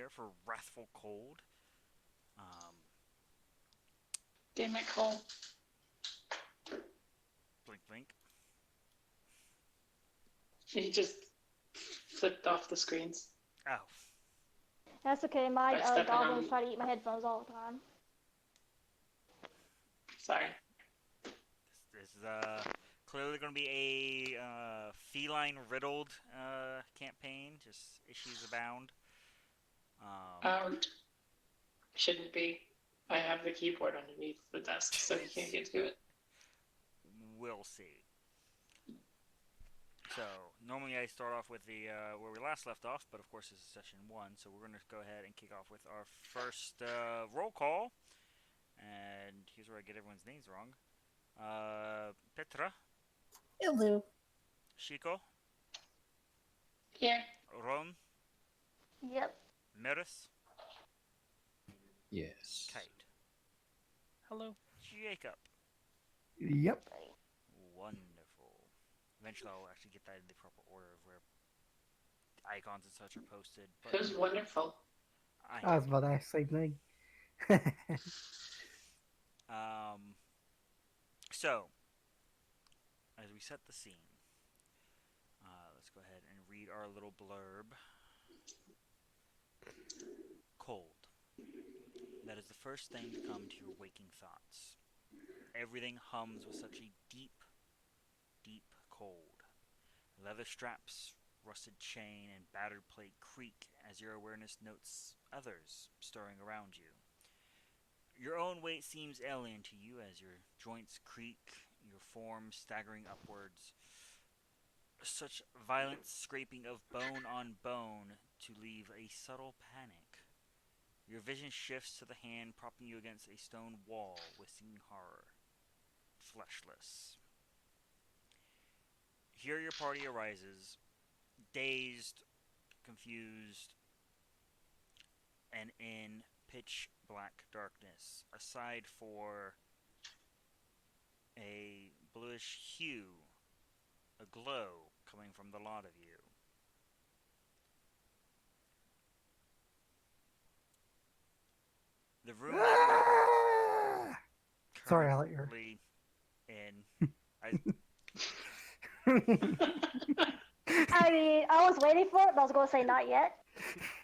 prepare for Wrathful Cold. Um, Damn it, Cole. blink, blink. He just flipped off the screens Oh, That's okay. My by stepping goblins on. try to eat my headphones all the time. Sorry. this is clearly going to be a feline riddled campaign. Just issues abound. Um, Um, shouldn't be. I have the keyboard underneath the desk, so he can't get to it. we'll see. So normally I start off with the where we last left off, but of course this is session one, so we're going to go ahead and kick off with our first roll call. And here's where I get everyone's names wrong. Petra, Hello. Chico, Here. Ron, Yep. Meris, Yes. Kite, Hello. Jacob. Yep. Wonderful. Eventually I'll actually get that in the proper order of where icons and such are posted. But It was wonderful. I was about to ask the same thing. um. So as we set the scene, let's go ahead and read our little blurb. Cold. That is the first thing to come to your waking thoughts. Everything hums with such a deep, deep cold. Leather straps, rusted chain, and battered plate creak as your awareness notes others stirring around you. Your own weight seems alien to you as your joints creak, your form staggering upwards. Such violent scraping of bone on bone to leave a subtle panic. Your vision shifts to the hand propping you against a stone wall with seeming horror. Fleshless. Here your party arises, dazed, confused, and in pitch black darkness, aside for a bluish hue, a glow coming from the lot of you. The room that you are Ah! Sorry, I let you. currently in. I, I mean, I was waiting for it, but I was going to say not yet.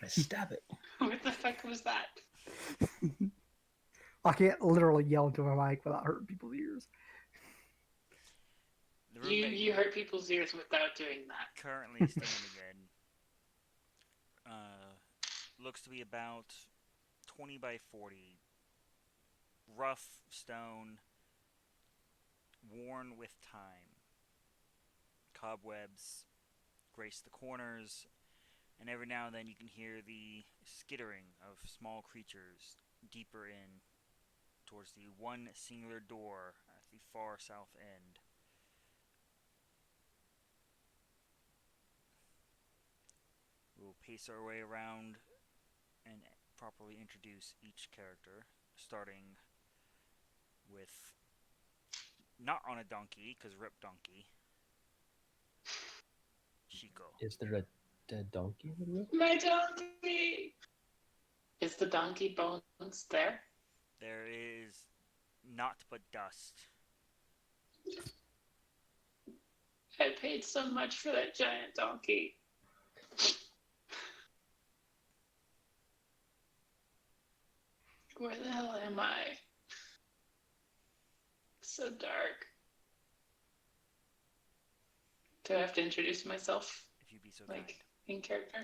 Stab it. What the fuck was that? I can't literally yell into my mic without hurting people's ears. the You room that you you hurt people's ears without doing that. currently standing in looks to be about 20 by 40. Rough stone, worn with time. Cobwebs grace the corners, and every now and then you can hear the skittering of small creatures deeper in towards the one singular door at the far south end. We'll pace our way around and properly introduce each character, starting with not on a donkey, because rip donkey, Chico. Is there a dead donkey in the room? My donkey! Is the donkey bones there? There is naught but dust. I paid so much for that giant donkey. Where the hell am I? So dark. Do I have to introduce myself, If you be so like, kind. in character?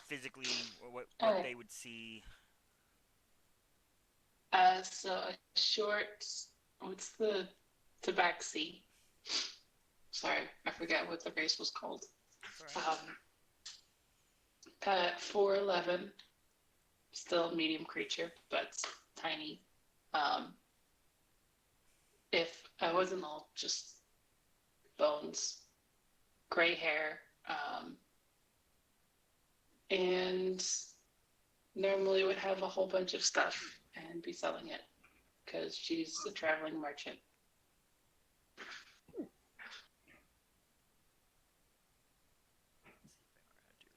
Physically, what Alright. they would see. So a short, what's the tabaxi? Sorry, I forgot what the race was called. That's all right. 4'11", still a medium creature, but tiny. Um, if I wasn't all just bones, gray hair, and normally would have a whole bunch of stuff and be selling it because she's a traveling merchant.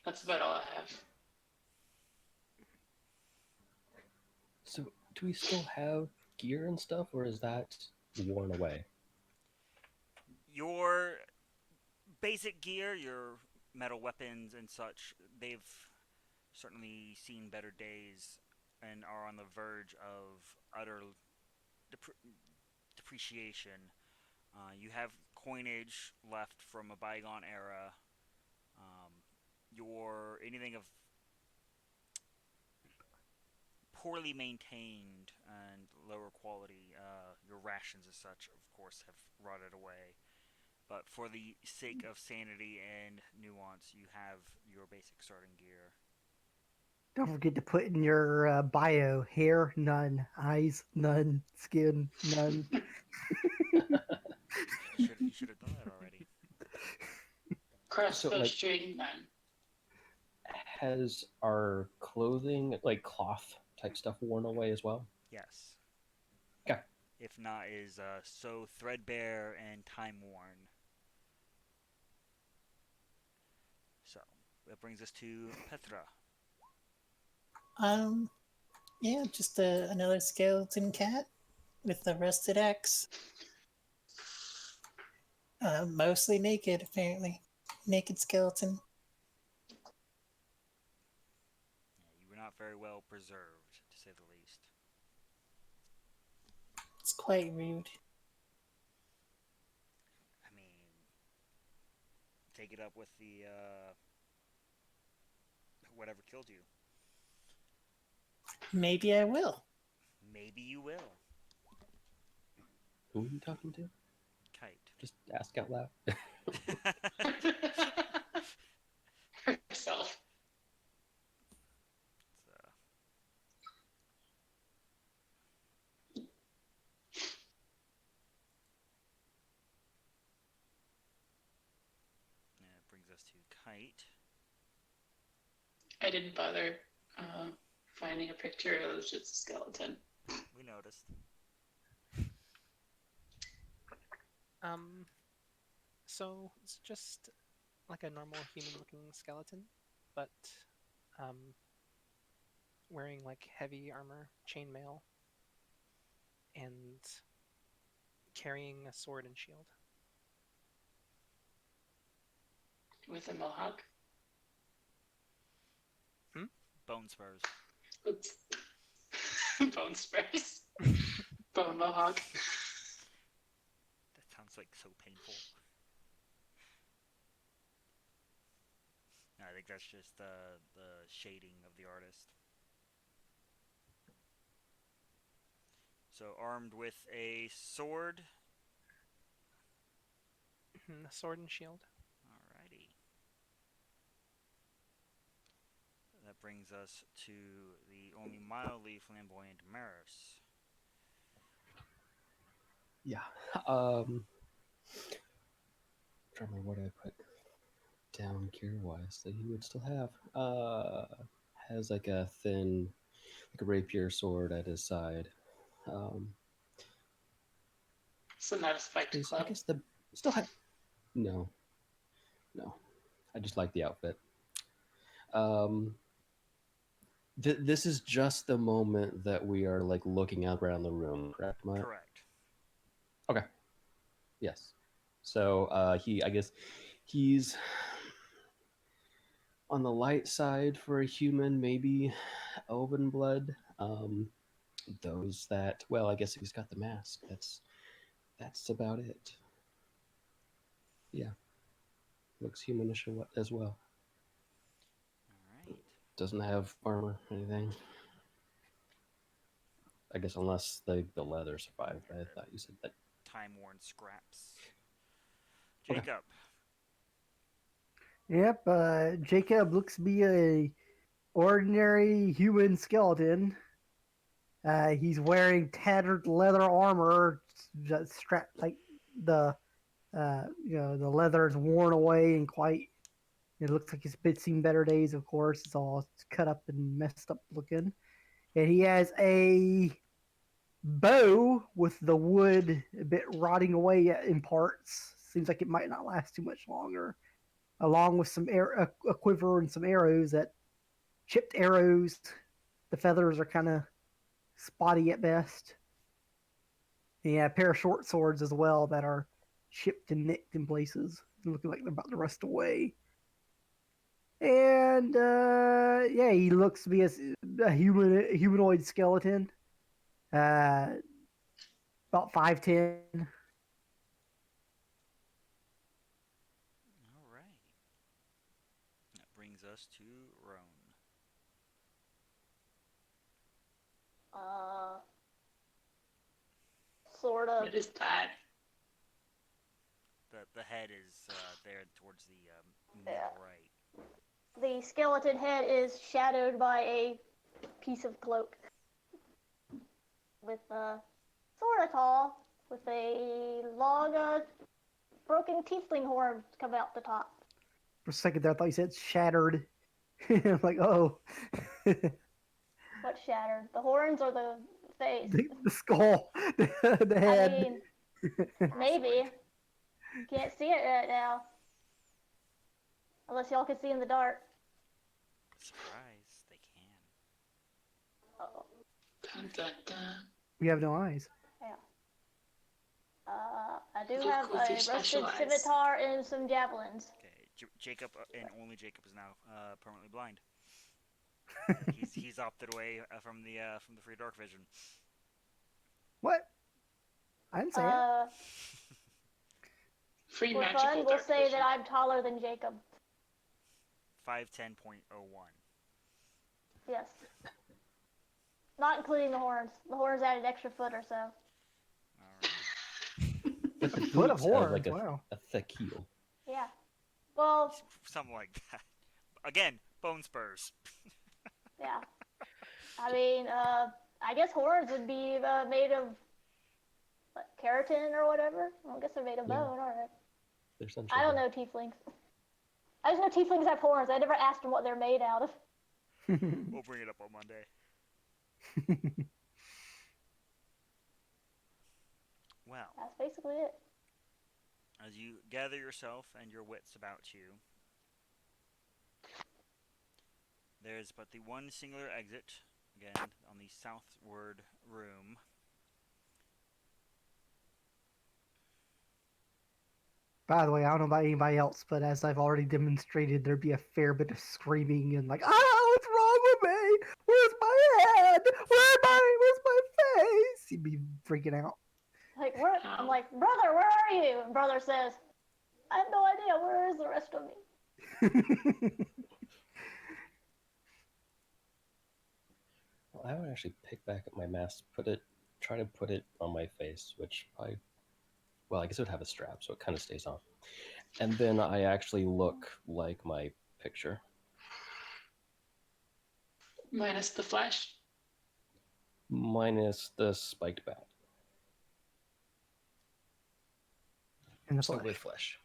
Let's see if I know how to do That's this. about all I have. So, do we still have gear and stuff, or is that worn away? Your basic gear, your metal weapons and such, they've certainly seen better days and are on the verge of utter dep- depreciation. You have coinage left from a bygone era. Um, your anything of poorly maintained and lower quality, your rations as such, of course, have rotted away. But for the sake of sanity and nuance, you have your basic starting gear. Don't forget to put in your bio: hair none, eyes none, skin none. You should have done that already. So, Crossbow like, string, none. has our clothing, like cloth type stuff, worn away as well? Yes. Okay. If not, is so threadbare and time worn. So that brings us to Petra. Um, yeah, just another skeleton cat with a rusted axe. Mostly naked, apparently. Naked skeleton. Yeah, you were not very well preserved, to say the least. It's quite rude. I mean, take it up with the whatever killed you. Maybe I will. Maybe you will. Who are you talking to? Kite. Just ask out loud. Herself. So, yeah, it brings us to Kite. I didn't bother finding a picture. It was just a skeleton. We noticed. Um, so it's just like a normal human-looking skeleton, but um, wearing like heavy armor, chainmail, and carrying a sword and shield. With a mohawk. Hmm? Bone spurs. Oops. Bone spurs. Bone mohawk. That sounds like so painful. I think that's just the shading of the artist. So armed with a sword. A sword and shield. Alrighty. That brings us to the only mildly flamboyant Maris. Yeah. Trying to remember what I put down gear wise that he would still have. Has like a thin, like a rapier sword at his side. Um, So not a spiked I club. guess the still have no, no. I just like the outfit. Um, this is just the moment that we are like looking out around the room, correct, Matt? Correct. Okay. Yes. So I guess he's on the light side for a human, maybe elven blood. Those that, well, I guess if he's got the mask, that's about it. Yeah, looks humanish as well. Alright. Doesn't have armor or anything. I guess unless the leather survived. I thought you said that. Time worn scraps. Okay. Jacob. Yep, Jacob looks to be a ordinary human skeleton. He's wearing tattered leather armor, just strapped like the the leather is worn away and quite. It looks like it's been seen better days. Of course, it's all cut up and messed up looking. And he has a bow with the wood a bit rotting away in parts. Seems like it might not last too much longer. Along with a quiver and some arrows, that chipped arrows. The feathers are kind of spotty at best. Yeah, a pair of short swords as well that are chipped and nicked in places, looking like they're about to rust away. And yeah, he looks to be a humanoid skeleton, uh, about 5'10". All right. That brings us to Roan. Uh, sort of. What is that? The head is there towards the middle Yeah. right. The skeleton head is shadowed by a piece of cloak with sort of tall, with a long, broken tiefling horn come out the top. For a second there, I thought you said shattered. I'm like, oh, the What shattered? The horns or the face? skull, the I head. mean, maybe. Can't see it right now. Unless y'all can see in the dark. Surprise, they can. Uh-oh. Dun, dun, dun. We have no eyes. Yeah. I do Look have with your a special rusted eyes. scimitar and some javelins. Okay, Jacob and only Jacob is now permanently blind. He's opted away from the free dark vision. What? I didn't say it. Free For magical fun, we'll dark say vision. that I'm taller than Jacob. 5'10.01. Yes. Not including the horns. The horns add an extra foot or so. All right. But the Foot of boots have horns. like Wow. a thick heel. Yeah. Well, Something like that. Again, bone spurs. yeah. I mean, I guess horns would be made of what, keratin or whatever. I guess they're made of Yeah. bone, alright. They're essentially. I don't know tieflings. I just know tieflings have horns. I never asked them what they're made out of. We'll bring it up on Monday. Well, That's basically it. as you gather yourself and your wits about you, there's but the one singular exit, again, on the southward room. By the way, I don't know about anybody else, but as I've already demonstrated, there'd be a fair bit of screaming and like, what's wrong with me? Where's my head? Where's my face? He'd be freaking out. Like, where? I'm like, brother, where are you? And brother says, I have no idea. Where is the rest of me? Well, I would actually pick back up my mask, try to put it on my face, which I guess it would have a strap, so it kind of stays on. And then I actually look like my picture. Minus the flesh. Minus the spiked bat. And the So flesh. with flesh.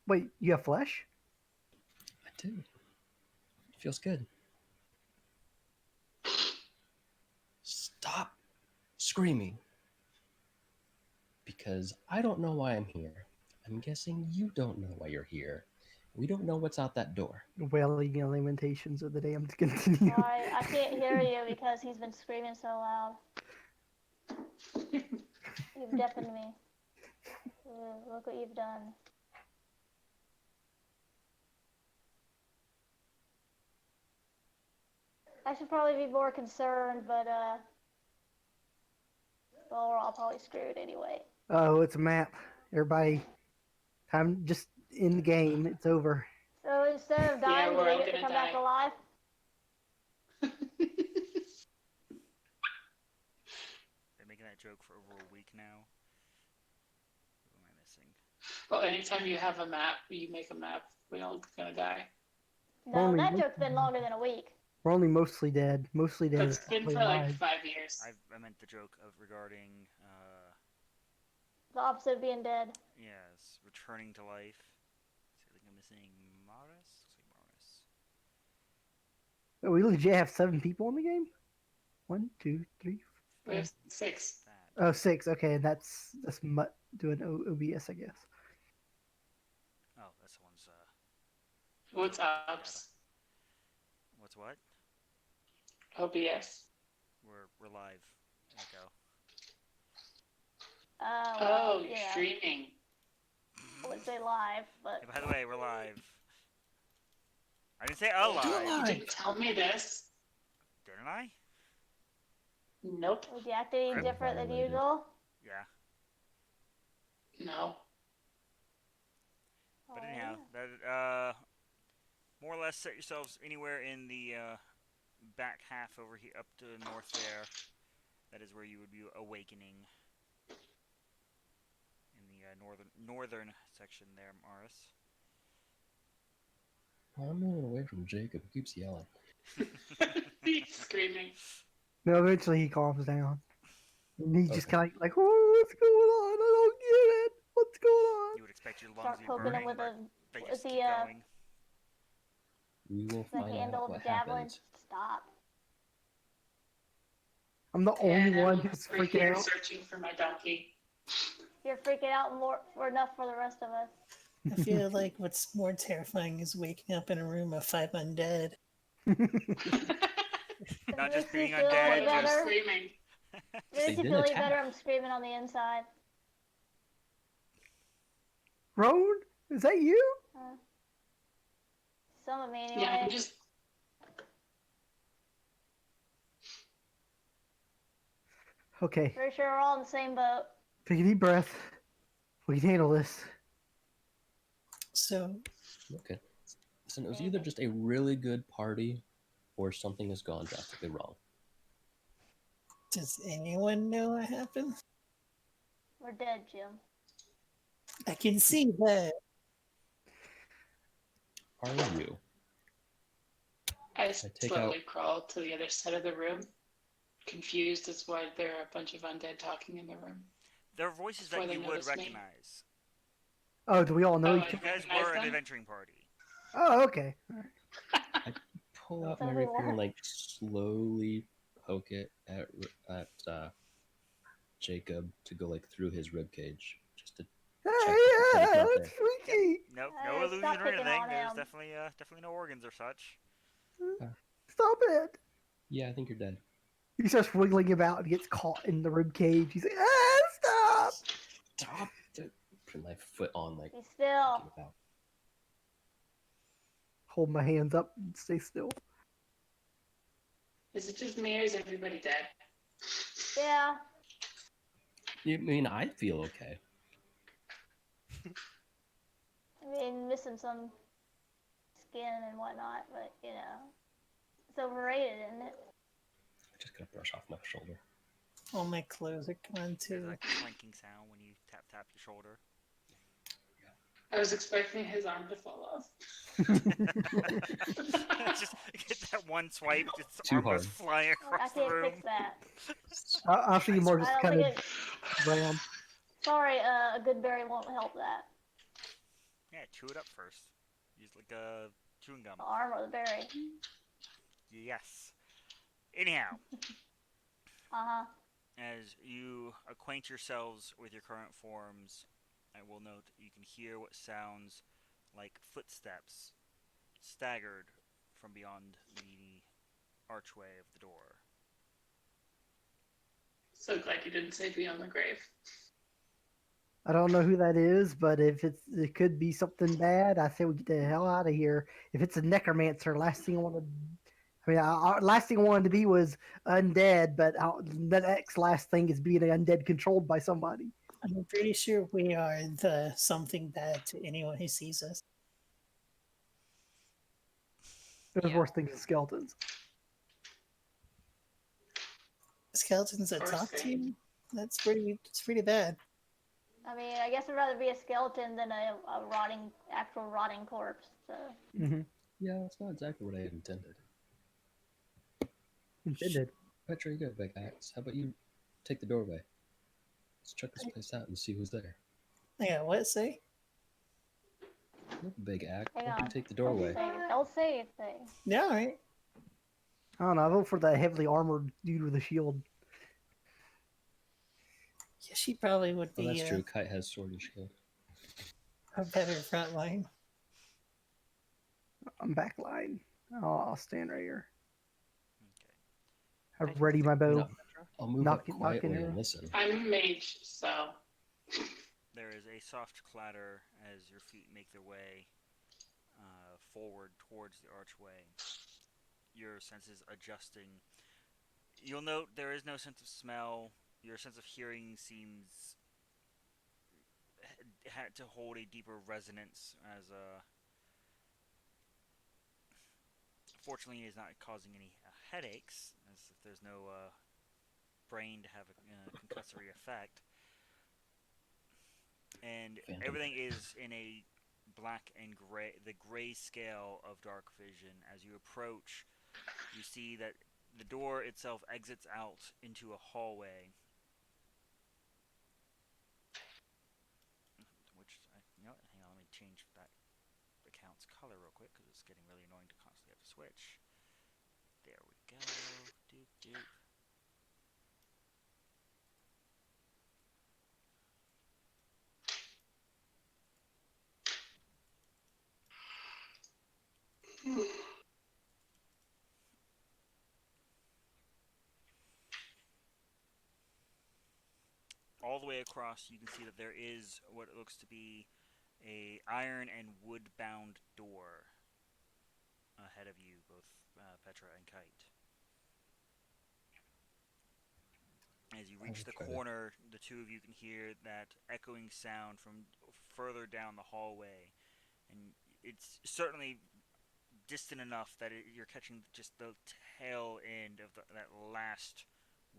Wait, you have flesh? I do. It feels good. Stop screaming. Because I don't know why I'm here. I'm guessing you don't know why you're here. We don't know what's out that door. Wailing lamentations of the damned continue. Sorry, I can't hear you because he's been screaming so loud. You've deafened me. Look what you've done. I should probably be more concerned, but well, we're all probably screwed anyway. Oh, it's a map. Everybody, I'm just in the game. It's over. So instead of Yeah, dying, we're do all they get to gonna come back die. alive? Been making that joke for over a week now. What am I missing? Well, anytime you have a map, you make a map, we're all gonna die. No, Only that week. joke's been longer than a week. We're only mostly dead. Mostly dead. It's been partly for like alive. 5 years. I meant the joke of regarding, The opposite of being dead. yes, returning to life. So I think I'm missing Maris. Looks like Maris. Oh, we legit have 7 people in the game? 1, 2, 3, We have 6. That. Oh, 6. Okay, that's Mutt doing OBS, I guess. Oh, that's the one's. What's data. ups? What's what? OBS. We're we're live, Echo. Oh, you're yeah. streaming. I would say live, but Hey, by the way, we're live. I didn't say Oh, alive, you didn't tell me this. didn't I? Nope. would you act any Feel different than violated. usual? Yeah. No. But Oh, anyhow, yeah. that more or less set yourselves anywhere in the back half over here, up to the north there. That is where you would be awakening. In the northern section there, Morris. I'm moving away from Jacob. He keeps yelling. He's screaming. No, eventually he calms down. And he's just Okay. kind of like, oh, what's going on? I don't get it. What's going on? You would expect your lungs Start to be poking burning, him with but they with just the keep going. We will the find handle out of what the javelin. happens. Stop. I'm the only And one I'm who's over freaking here out. searching for my donkey. You're freaking out more for enough for the rest of us. I feel like what's more terrifying is waking up in a room of 5 undead. Not It just makes you being feel undead, any One of them better. screaming. It They makes you did feel any attack. better. I'm screaming on the inside. Roan, is that you? Some of me anyway. Yeah, I'm just. Okay, Pretty sure we're all in the same boat. take a deep breath. We can handle this. So, Okay. Listen, it was either just a really good party or something has gone drastically wrong. does anyone know what happened? We're dead, Jim. I can see that. Are you? I take slowly crawl to the other side of the room, confused as why there are a bunch of undead talking in the room. there are voices Before that they you would notice me. recognize. Oh, do we all know Oh, each I You other? guys recognize were an them? adventuring party. Oh, okay. Pull out So my we rapier were. and like slowly poke it at Jacob to go like through his rib cage, just to Hey, check that yeah, he's not that's there. freaky. Nope, Hey, no illusion stop or picking anything. on There's him. definitely no organs or such. Stop it. Yeah, I think you're dead. He starts wiggling about and gets caught in the rib cage. He's like, ah, stop. Stop! Put my foot on like Be still. poking about. Hold my hands up and stay still. Is it just me or is everybody dead? Yeah. I mean, I feel okay. I mean, missing some skin and whatnot, but you know, it's overrated, isn't it? I just gotta brush off my shoulder. All my clothes are gone There's too. a clanking sound when you tap your shoulder. I was expecting his arm to fall off. Just get that one swipe, just Too arm goes hard. flying I across the can't room. fix that. I'll see you more just I don't kind think of it. round. Sorry, a good berry won't help that. Yeah, chew it up first. Use like a chewing gum. The arm or the berry. Yes. Anyhow, Uh huh. as you acquaint yourselves with your current forms, I will note that you can hear what sounds like footsteps staggered from beyond the archway of the door. So glad you didn't say beyond the grave. I don't know who that is, but if it could be something bad, I say we get the hell out of here. If it's a necromancer, last thing I wanted. I mean, last thing I wanted to be was undead, but the next last thing is being an undead controlled by somebody. I'm pretty sure we are the something bad to anyone who sees us. There's Yeah. worse things than skeletons. Skeletons that Or talk to same. you? It's pretty bad. I mean, I guess I'd rather be a skeleton than a actual rotting corpse. So. Mm-hmm. Yeah, that's not exactly what I had intended. Intended. Petra, you got a big axe. How about you take the doorway? Let's check this place out and see who's there. Yeah, what say? You have a big axe. Hang Why don't you on. take the doorway? Don't say anything. Yeah, all right. I don't know. I vote for the heavily armored dude with a shield. Yeah, she probably would Oh, be that's true. Kite has sword and shield. a better front line. I'm backline. I'll stand right here. Okay. I've ready my bow. No. I'll move up knocking quietly her. and listen. I'm a mage, so There is a soft clatter as your feet make their way forward towards the archway. Your senses adjusting. You'll note there is no sense of smell. Your sense of hearing seems had to hold a deeper resonance as fortunately it is not causing any headaches as if there's no brain to have a concussory effect, and Phantom everything pain. is in a black and gray, the gray scale of dark vision. As you approach, you see that the door itself exits out into a hallway, which you know, hang on, let me change that account's color real quick because it's getting really annoying to constantly have to switch. There we go. Doop doop. All the way across, you can see that there is what it looks to be a iron and wood bound door ahead of you, both Petra and Kite. As you I reach will the try to. corner, the two of you can hear that echoing sound from further down the hallway, and it's certainly distant enough that you're catching just the tail end of that last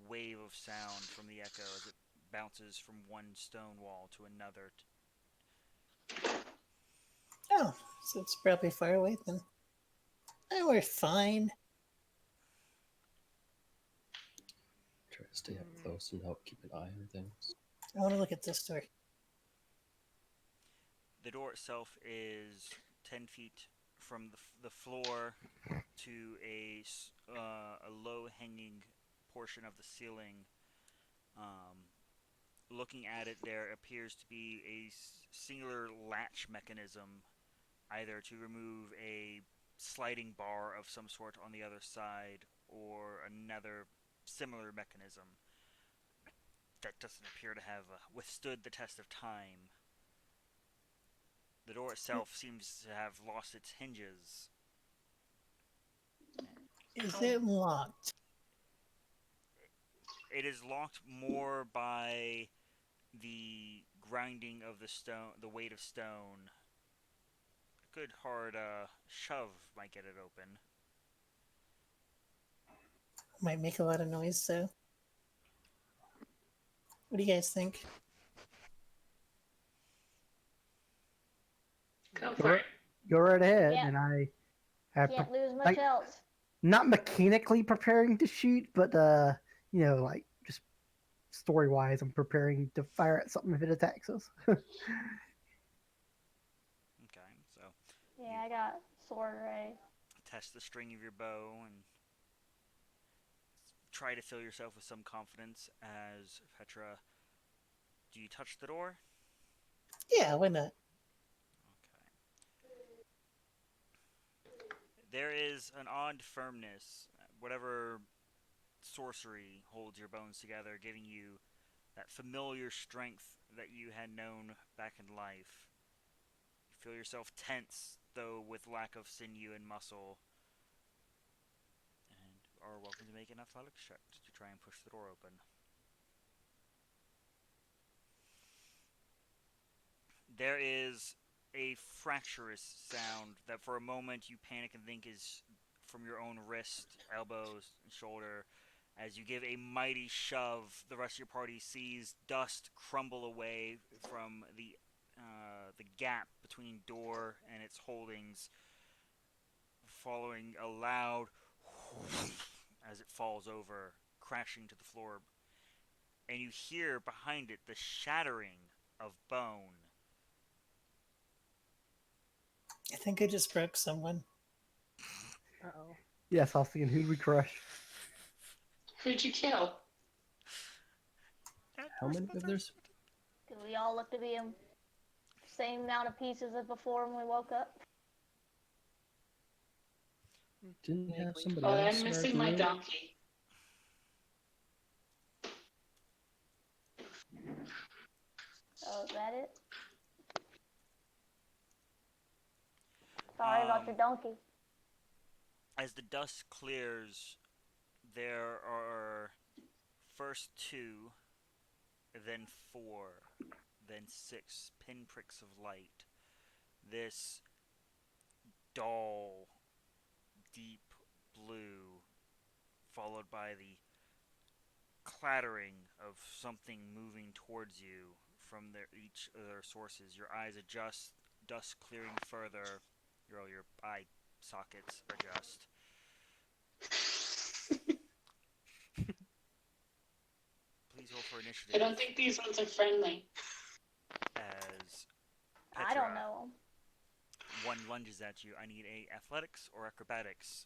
wave of sound from the echo as it bounces from one stone wall to another. Oh, so it's probably far away then. Oh, we're fine. Try to stay up close and help keep an eye on things. I want to look at this door. The door itself is 10 feet from the floor to a low hanging portion of the ceiling. Um, Looking at it, there appears to be a singular latch mechanism, either to remove a sliding bar of some sort on the other side, or another similar mechanism that doesn't appear to have withstood the test of time. The door itself seems to have lost its hinges. Is oh, it locked? It is locked more by the grinding of the stone, the weight of stone. A good hard shove might get it open. Might make a lot of noise though. What do you guys think? go Go for right, it. go right ahead, Can't and I have can't lose much like else. not mechanically preparing to shoot, but like just story wise, I'm preparing to fire at something if it attacks us. Okay, so you Yeah, I got sword ready. test the string of your bow and try to fill yourself with some confidence as Petra. Do you touch the door? Yeah, why not? Okay. There is an odd firmness. Whatever sorcery holds your bones together, giving you that familiar strength that you had known back in life. You feel yourself tense, though with lack of sinew and muscle, and are welcome to make an athletics check to try and push the door open. There is a fractious sound that for a moment you panic and think is from your own wrist, elbows, and shoulder. As you give a mighty shove, the rest of your party sees dust crumble away from the gap between door and its holdings, following a loud as it falls over, crashing to the floor. And you hear behind it the shattering of bone. I think I just broke someone. Uh-oh. Yes, I was thinking who'd we crush? Who'd you kill? How many of there's? Cause we all look to be in same amount of pieces as before when we woke up. Didn't have Vaguely. somebody Oh, else I'm in our missing my group? donkey. Oh, is that it? Sorry about your donkey. As the dust clears, there are first 2, then 4, then 6 pinpricks of light. This dull, deep blue, followed by the clattering of something moving towards you from each of their sources. Your eyes adjust, dust clearing further. Your eye sockets adjust. Please roll for initiative. I don't think these ones are friendly. As I don't Petra, know. one lunges at you. I need a athletics or acrobatics,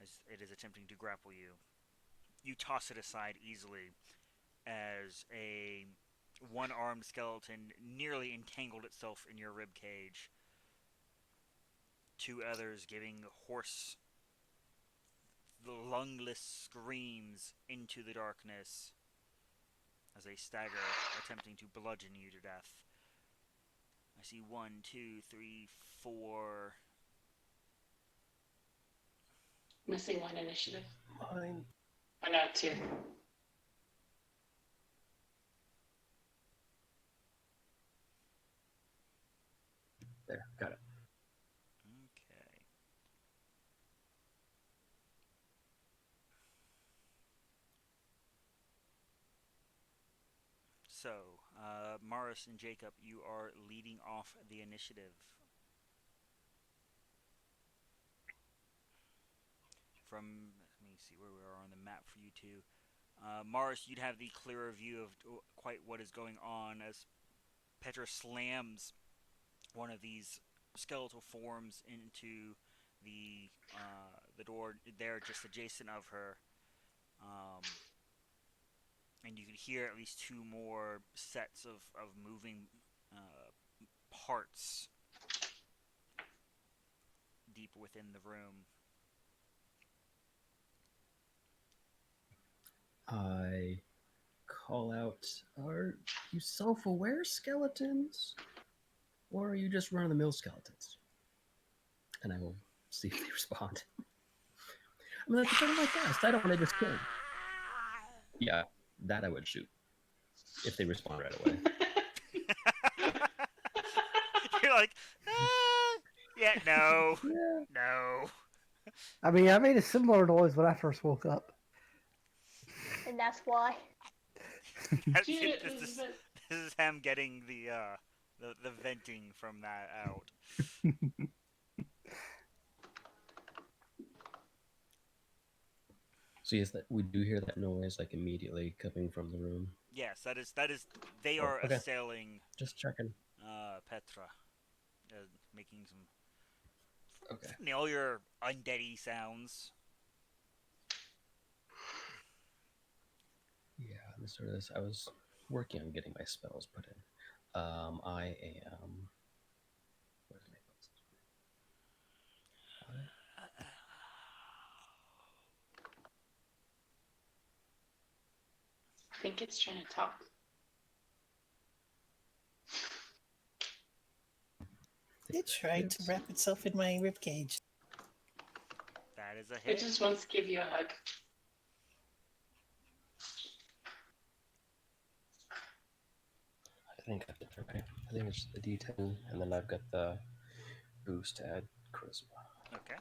as it is attempting to grapple you. You toss it aside easily, as a one-armed skeleton nearly entangled itself in your rib cage. 2 others giving hoarse, lungless screams into the darkness as they stagger, attempting to bludgeon you to death. I see 1, 2, 3, 4. Missing one initiative. Mine. Or not 2. There, got it. Okay. So, Morris and Jacob, you are leading off the initiative. From, let me see where we are on the map for you two. Morris, you'd have the clearer view of quite what is going on as Petra slams one of these skeletal forms into the door there, just adjacent of her. And you can hear at least 2 more sets of moving parts deep within the room. I call out, are you self-aware skeletons? Or are you just run-of-the-mill skeletons? And I will see if they respond. I mean, that's my best. I don't want to just kill them. Yeah, that I would shoot. If they respond right away. You're like, yeah, no, Yeah. no. I mean, I made a similar noise when I first woke up. And that's why. Shoot it, this Elizabeth. is him getting the venting from that out. So yes, that we do hear that noise like immediately coming from the room. Yes, that is. They Oh, are okay. assailing Just checking. Petra, making some Okay. familiar undeady sounds. Yeah, this sort of this. I was working on getting my spells put in. I am. Where's my spells? I think it's trying to talk. It tried to wrap itself in my ribcage. That is a It hit. just wants to give you a hug. I think I think it's the D10, and then I've got the boost to add charisma. Okay.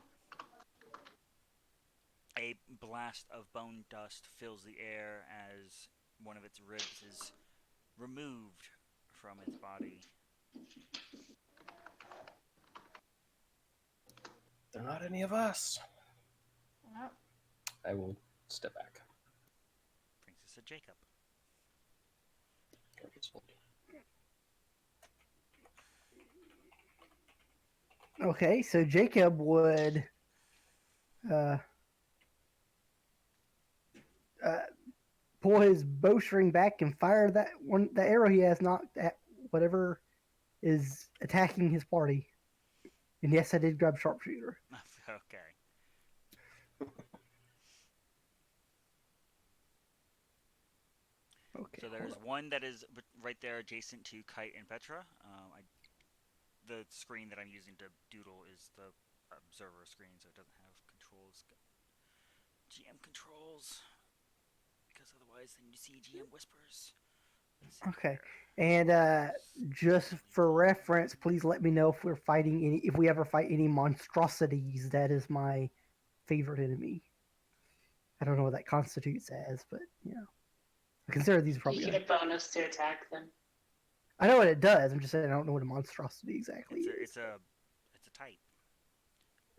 A blast of bone dust fills the air as one of its ribs is removed from its body. They're not any of us. No. I will step back. Brings us to Jacob. Okay, so Jacob would uh, pull his bowstring back and fire the arrow he has knocked at whatever is attacking his party. And yes, I did grab sharpshooter. Okay. Okay. So there's one that is right there adjacent to Kite and Petra. The screen that I'm using to doodle is the observer screen, so it doesn't have controls. GM controls, because otherwise then you see GM whispers. Let's see Okay. here. And just for reference, please let me know if we're fighting any. If we ever fight any monstrosities, that is my favorite enemy. I don't know what that constitutes as, but I consider these You probably. get a bonus to attack them. I know what it does. I'm just saying I don't know what a monstrosity exactly is. It's a type.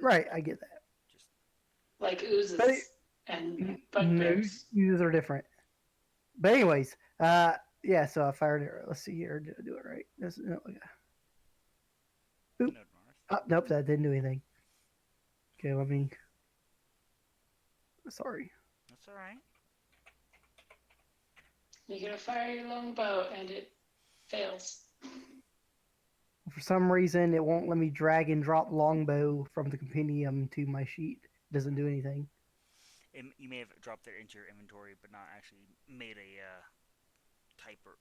Right, I get that. Just Like But oozes and bugbears. uses are different. But anyways, yeah. So I fired it. Let's see here. Did I do it right? No, okay. Boop. no north. Oh, nope, that didn't do anything. Okay, let me. Sorry. That's all right. You're gonna fire your longbow and it fails. For some reason, it won't let me drag and drop longbow from the compendium to my sheet. It doesn't do anything. You may have dropped it into your inventory, but not actually made a type for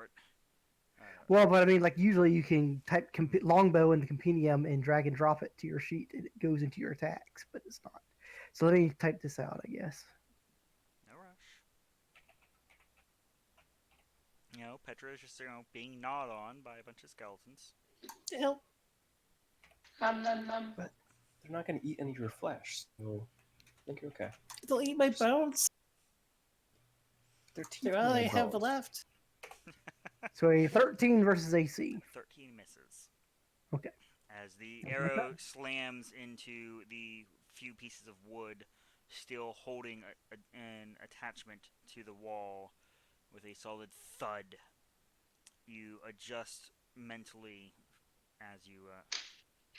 it. Well, but I mean, like usually you can type longbow in the compendium and drag and drop it to your sheet, and it goes into your attacks, but it's not. So let me type this out, I guess. No rush. Petra is just being gnawed on by a bunch of skeletons. Help. Nom. But they're not going to eat any of your flesh, so I think you're okay. They'll eat my bones. Their teeth They're are all my I have bones. left. So a 13 versus AC. 13 misses. Okay. As the arrow slams into the few pieces of wood, still holding an attachment to the wall with a solid thud. You adjust mentally as you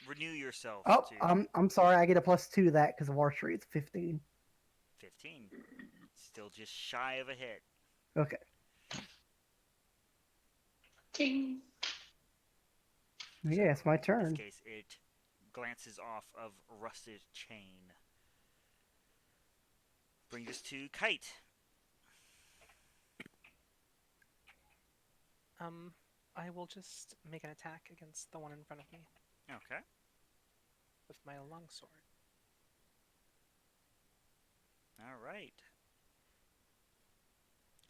renew yourself Oh, to I'm sorry. I get a +2 to that because of archery. It's 15. 15. Still just shy of a hit. Okay. Ting. Yeah, it's my In turn. this case, it glances off of rusted chain. Brings us to Kite. I will just make an attack against the one in front of me Okay. with my longsword. All right.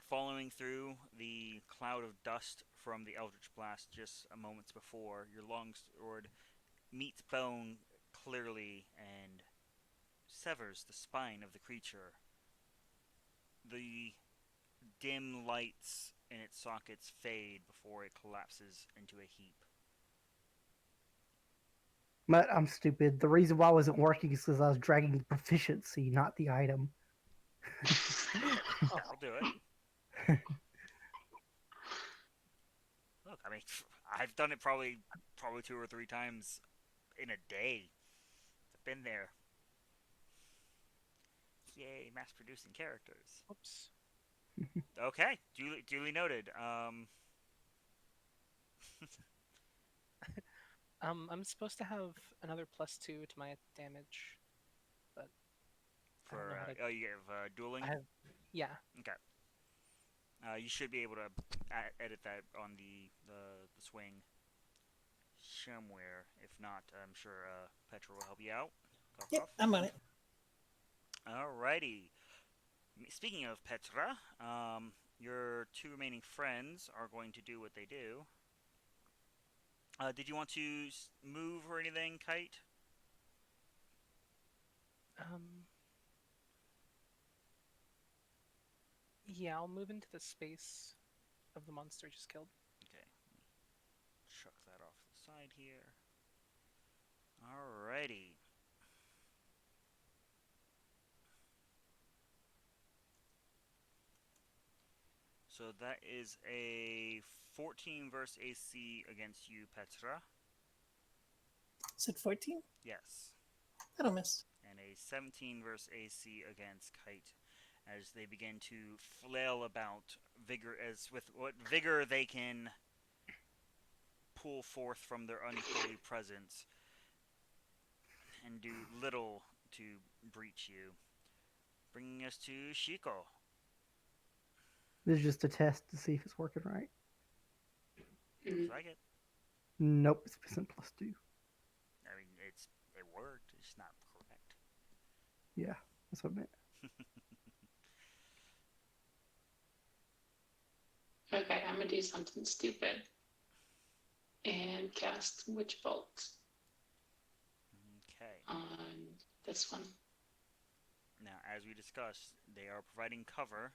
Following through the cloud of dust from the Eldritch Blast just a moments before, your longsword meets bone clearly and severs the spine of the creature. The dim lights in its sockets fade before it collapses into a heap. But I'm stupid. The reason why I wasn't working is because I was dragging the proficiency, not the item. That'll do it. Look, I mean, I've done it probably 2 or 3 times in a day. I've been there. Yay, mass-producing characters. Oops. Okay, duly noted. I'm supposed to have another +2 to my damage, but I don't know how to. you have dueling. Yeah. Okay. You should be able to edit that on the swing somewhere. If not, I'm sure Petra will help you out. Cough, Yep, cough. I'm on it. Alrighty. Speaking of Petra, your 2 remaining friends are going to do what they do. Did you want to move or anything, Kite? Yeah, I'll move into the space of the monster just killed. Okay. Chuck that off to the side here. Alrighty. So that is a 14 versus AC against you, Petra. Is it 14? Yes. That'll miss. And a 17 versus AC against Kite, as they begin to flail about with what vigor they can pull forth from their unholy presence, and do little to breach you. Bringing us to Shiko. This is just a test to see if it's working right. Mm. Looks like it. Nope, it's missing +2. I mean, it worked. It's not correct. Yeah, that's what I meant. Okay, I'm gonna do something stupid and cast Witch Bolt Okay. on this one. Now, as we discussed, they are providing cover,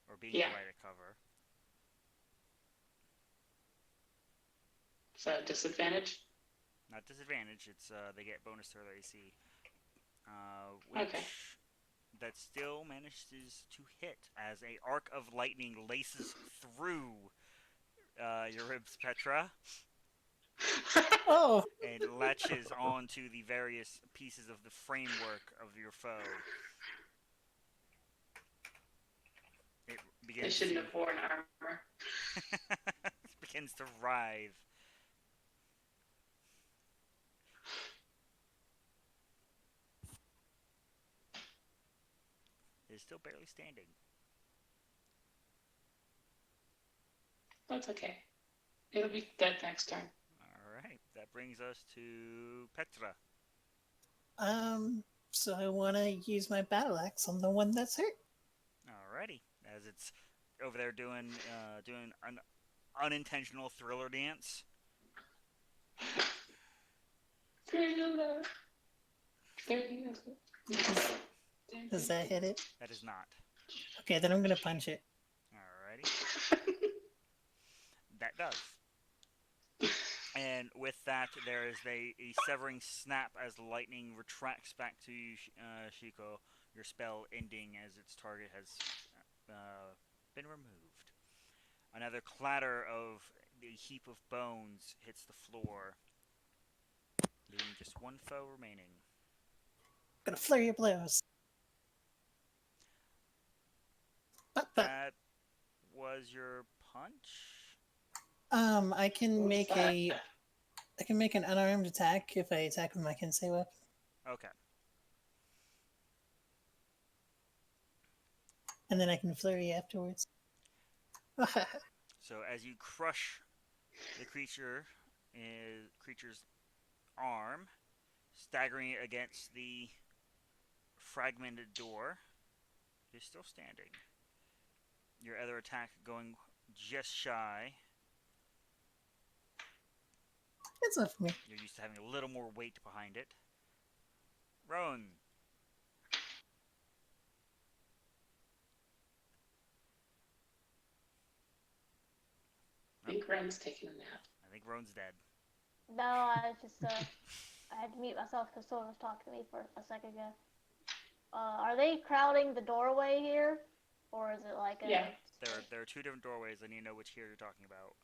or being Yeah. provided cover. So disadvantage. Not disadvantage. It's they get bonus to their AC, which Okay. that still manages to hit as a arc of lightning laces through your ribs, Petra, Oh, and latches onto the various pieces of the framework of your foe. It They begins shouldn't to have worn armor. begins to writhe. It is still barely standing. That's okay. It'll be dead next turn. All right, that brings us to Petra. so I want to use my battle axe on the one that's hurt. Alrighty, as it's over there doing an unintentional thriller dance. Thriller. Does that hit it? That is not. Okay, then I'm gonna punch it. Alrighty, that does. And with that, there is a severing snap as the lightning retracts back to Shiko, your spell ending as its target has been removed. Another clatter of the heap of bones hits the floor, leaving just one foe remaining. Gonna flurry of blows. That was your punch? I can What's make that? I can make an unarmed attack if I attack with my Kensei weapon. Okay. And then I can flurry afterwards. So as you crush the creature's arm, staggering it against the fragmented door, it is still standing. Your other attack going just shy. It's not for me. You're used to having a little more weight behind it. Roan. I think Ren's taking a nap. I think Roan's dead. No, I just I had to mute myself because someone was talking to me for a second ago. Are they crowding the doorway here, or is it like a? Yeah. There are two different doorways. I need to know which here you're talking about.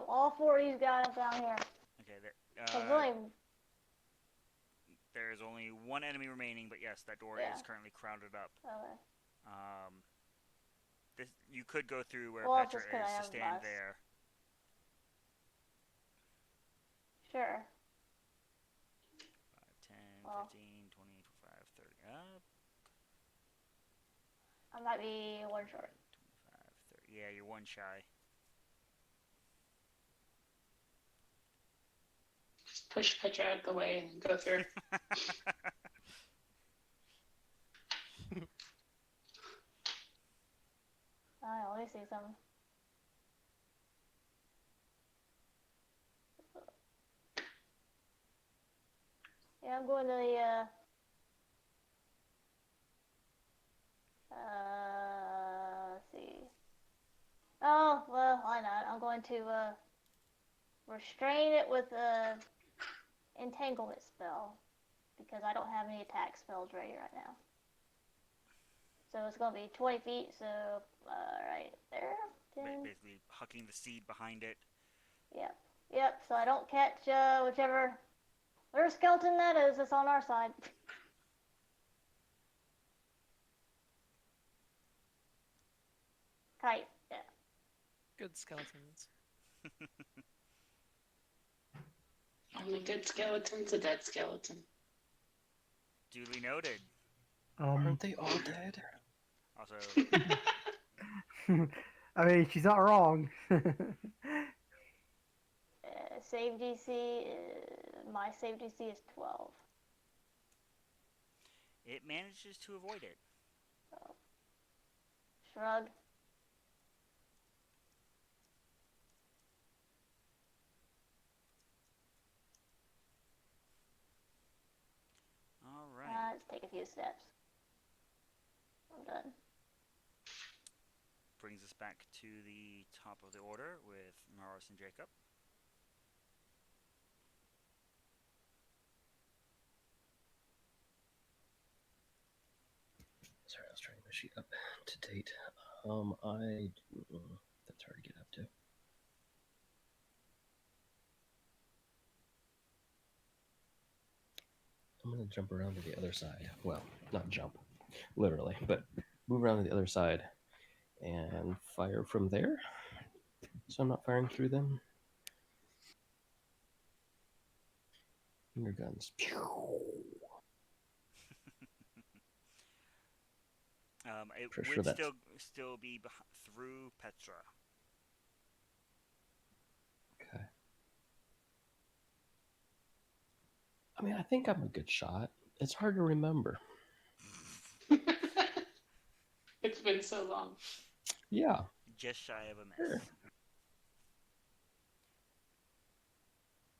All four of these guys down here. Okay, there is only one enemy remaining, but yes, that door is currently crowded up. Okay. You could go through where Well, Petra just 'cause I is to have stand bus. there. Sure. 5, 10, Well. 15, 20, 25, 30. I might be one short. 25, 30. Yeah, you're one shy. Just push Petra out of the way and go through. Let me see something. Yeah, I'm going to the, let's see. Oh, well, why not? I'm going to, restrain it with a entanglement spell, because I don't have any attack spells ready right now. So it's going to be 20 feet, so, right there. 10. Basically, hucking the seed behind it. Yep, so I don't catch, whichever skeleton that is that's on our side. Kite, yeah. Good skeletons. Only good skeleton's a dead skeleton. Duly noted. Aren't they all dead? Also, I mean, she's not wrong. Save DC, my save DC is 12. it manages to avoid it. So, shrug. All right. Let's take a few steps. I'm done. Brings us back to the top of the order with Maros and Jacob. Sorry, I was trying to sheet up to date. That's hard to get up to. I'm gonna jump around to the other side. Well, not jump, literally, but move around to the other side and fire from there. So I'm not firing through them. Finger guns. It For sure would that's still be through Petra. okay. I mean, I think I'm a good shot. It's hard to remember. It's been so long. Yeah. Just shy of a miss. Sure.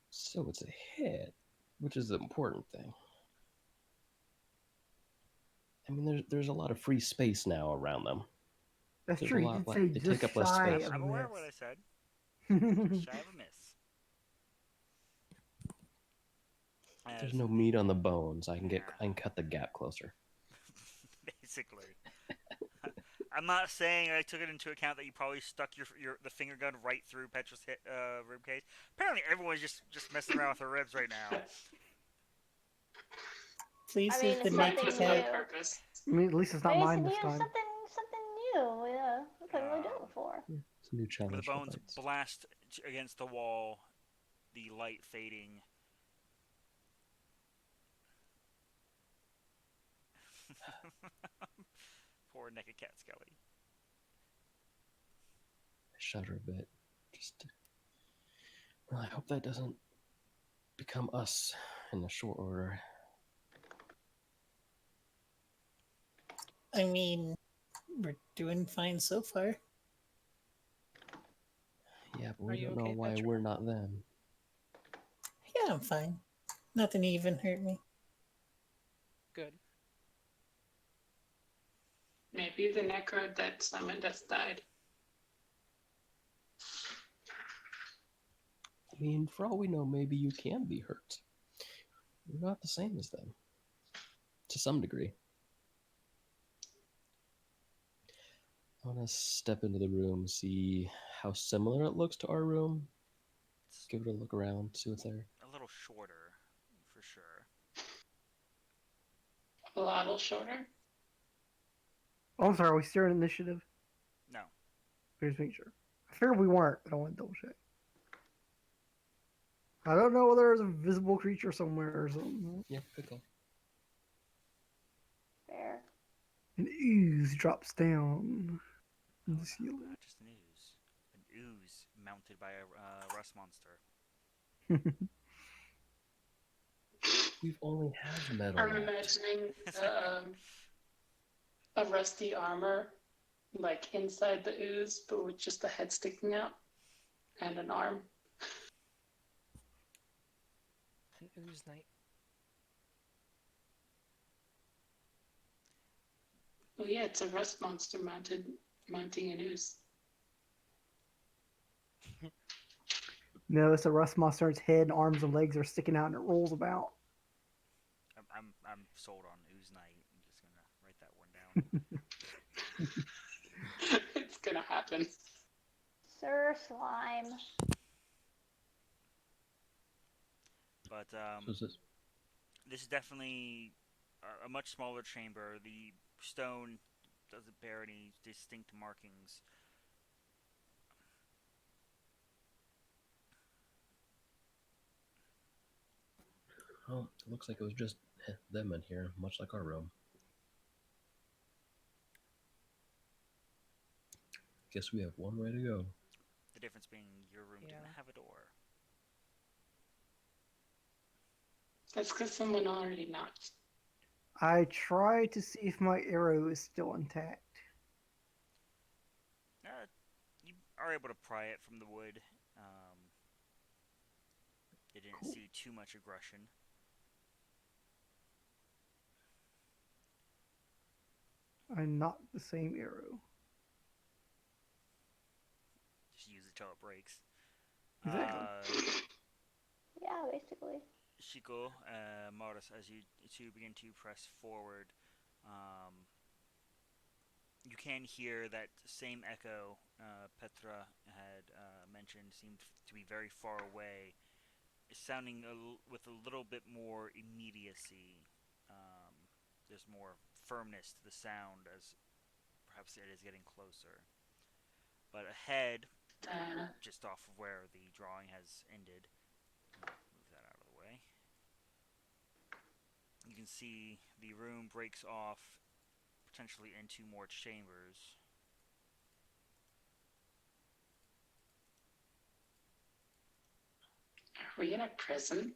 So it's a hit, which is the important thing. I mean, there's a lot of free space now around them. That's There's true. a You lot did like say they just take up less shy space. of I'm a aware miss. of what I said. Just shy of a miss. There's no meat on the bones. I can cut the gap closer. Basically. I'm not saying I took it into account that you probably stuck the finger gun right through Petra's rib cage. Apparently, everyone's just messing around with her ribs right now. Please I mean, use the it's Mine naked something wasn't on cat. new. purpose. I mean, at least it's not But it's mine this new, time. something new. Yeah, we couldn't really do it before. It's a new Where the challenge for bones fights. blast against the wall, the light fading. Poor naked cat Skelly. I shudder a bit. Well, I hope that doesn't become us in the short order. I mean, we're doing fine so far. Yeah, but Are we you don't know okay, why Petra? we're not them. Yeah, I'm fine. Nothing even hurt me. Good. Maybe the necro that summoned us died. I mean, for all we know, maybe you can be hurt. You're not the same as them. To some degree. I want to step into the room, see how similar it looks to our room. It's Give it a look around, see what's there. a little shorter, for sure. A lot shorter. Oh, I'm sorry. Are we still in initiative? No. Just make sure. I figured we weren't, but I want to double check. I don't know whether there's a visible creature somewhere or something. Yeah, good call. Fair. An ooze drops down from the Oh, ceiling. not just an ooze. An ooze mounted by a rust monster. We've only had metal. I'm imagining a rusty armor, like inside the ooze, but with just a head sticking out and an arm. An ooze knight. Oh yeah, it's a rust monster mounting an ooze. No, it's a rust monster. Its head, arms, and legs are sticking out, and it rolls about. I'm sold on ooze knight. I'm just gonna write that one down. It's gonna happen. Sir Slime. But So is this? this is definitely a much smaller chamber. The stone doesn't bear any distinct markings. Oh, it looks like it was just them in here, much like our room. guess we have one way to go. The difference being your room Yeah. didn't have a door. That's because someone already knocked. I try to see if my arrow is still intact. You are able to pry it from the wood. You didn't Cool. see too much aggression. I knocked the same arrow. Just use it till it breaks. Exactly. Yeah, basically. Shiko, Morris, as you two begin to press forward, you can hear that same echo Petra had mentioned seemed to be very far away, sounding with a little bit more immediacy. There's more firmness to the sound as perhaps it is getting closer. But ahead, just off of where the drawing has ended, move that out of the way. You can see the room breaks off potentially into more chambers. Are we in a prison?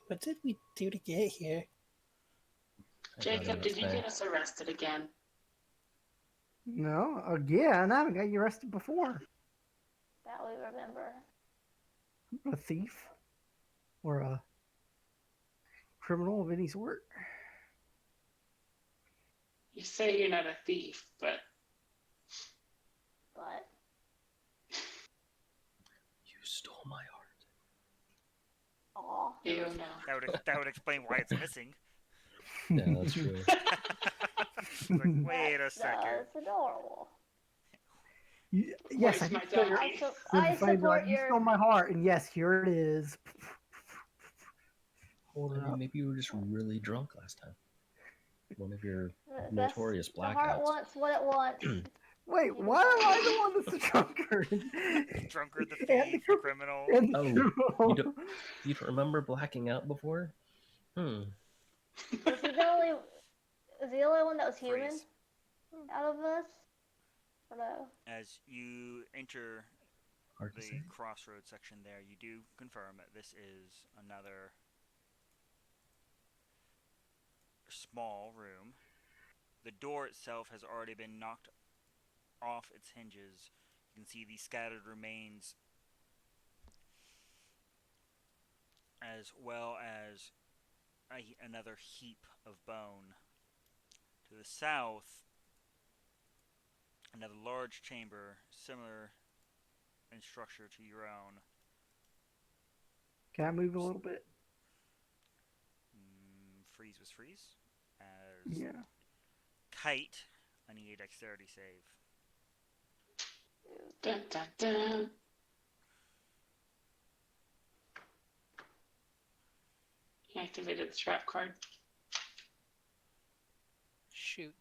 What did we do to get here? I thought Jacob, about did you today. get us arrested again? No, again, I haven't got you arrested before. That we remember. I'm not a thief or a criminal of any sort. You say you're not a thief, but But You stole my heart. aw. you know. That would explain why it's missing. Yeah, that's true. Like, wait a second. That's adorable. Yes, Where's I my can show you. diary? I Find support out you your. stole my heart, and yes, here it is. Hold I it mean, up. maybe you were just really drunk last time. One of your That's, notorious the heart blackouts. wants what it wants. Wait, why am I the one that's the drunkard? Drunkard, the And thief, the criminal. and the Oh, criminal. You don't remember blacking out before? Was he the only? Was he the only one that was human Freeze. out of us? Or no? As you enter Hard to the say. crossroads section there, you do confirm that this is another small room. The door itself has already been knocked off its hinges. You can see the scattered remains as well as another heap of bone. To the south, another large chamber, similar in structure to your own. Can I move a little bit? Freeze was freeze. As Yeah. Kite, I need a dexterity save. Dun, dun, dun. He activated the trap card. Shoot.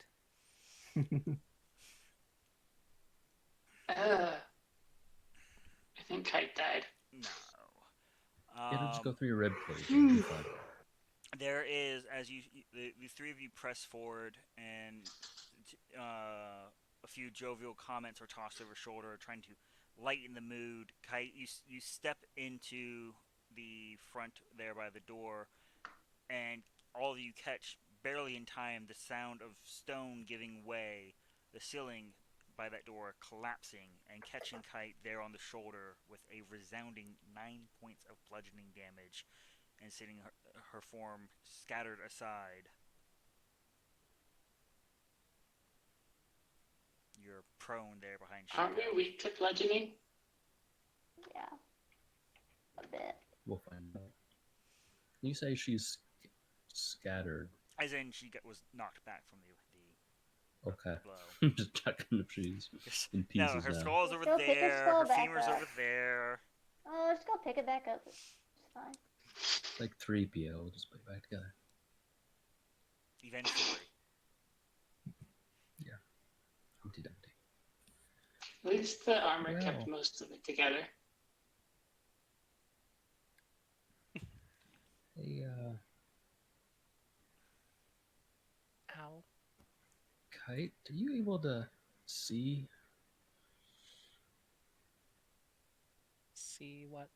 I think Kite died. No. It'll just go through your rib cage. It'll be fine. There is, as the three of you press forward, and a few jovial comments are tossed over shoulder, trying to lighten the mood. Kite, you step into the front there by the door, and all of you catch barely in time the sound of stone giving way, the ceiling by that door collapsing, and catching Kite there on the shoulder with a resounding 9 points of bludgeoning damage, and seeing her form scattered aside. You're prone there behind Aren't we Shiko. weak to bludgeoning? Yeah. A bit. We'll find out. You say she's scattered. As in, she was knocked back from the Okay. blow. I'm just checking if she's in No, pieces her now. skull's over Go pick her there, skull her back femur's up. over there. Oh, just go pick it back up. It's fine. Like 3PO. We'll just put it back together. Eventually. Humpty Dumpty. At least the armor Well. kept most of it together. Hey, Kite, are you able to see? See what?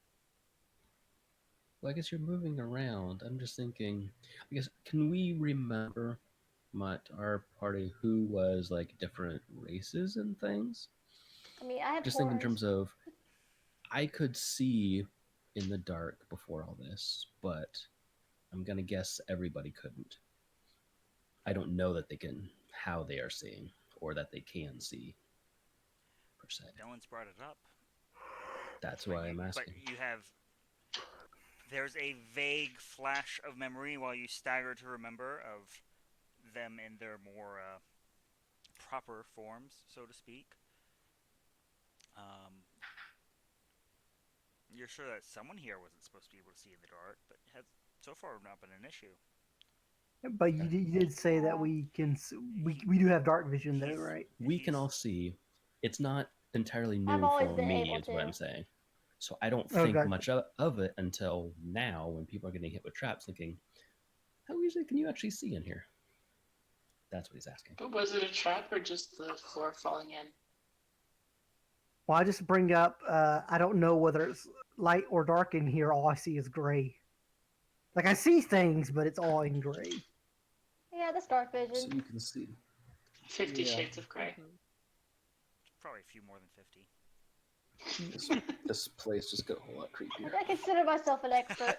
Well, I guess you're moving around. I'm just thinking, I guess, can we remember what our party who was like different races and things? I mean, I have Just think in horns. terms of, I could see in the dark before all this, but I'm gonna guess everybody couldn't. I don't know that they can, how they are seeing, or that they can see, per se. No one's brought it up. That's But why I'm but asking. you have. There's a vague flash of memory while you stagger to remember of them in their more proper forms, so to speak. Um, you're sure that someone here wasn't supposed to be able to see in the dark, but has so far not been an issue. But you did say that we do have dark vision though, He's right? We can he's all see. It's not entirely I've new always for been me, able is what to. I'm saying. So I don't Oh, think gotcha. much of it until now when people are getting hit with traps, thinking, how easily can you actually see in here? That's what he's asking. But was it a trap or just the floor falling in? Well, I just bring up. I don't know whether it's light or dark in here. All I see is gray. Like I see things, but it's all in gray. Yeah, that's dark So vision. you can see. 50 Yeah. Shades of Grey. Mhm. probably a few more than 50. This place just got a whole lot creepier. I consider myself an expert.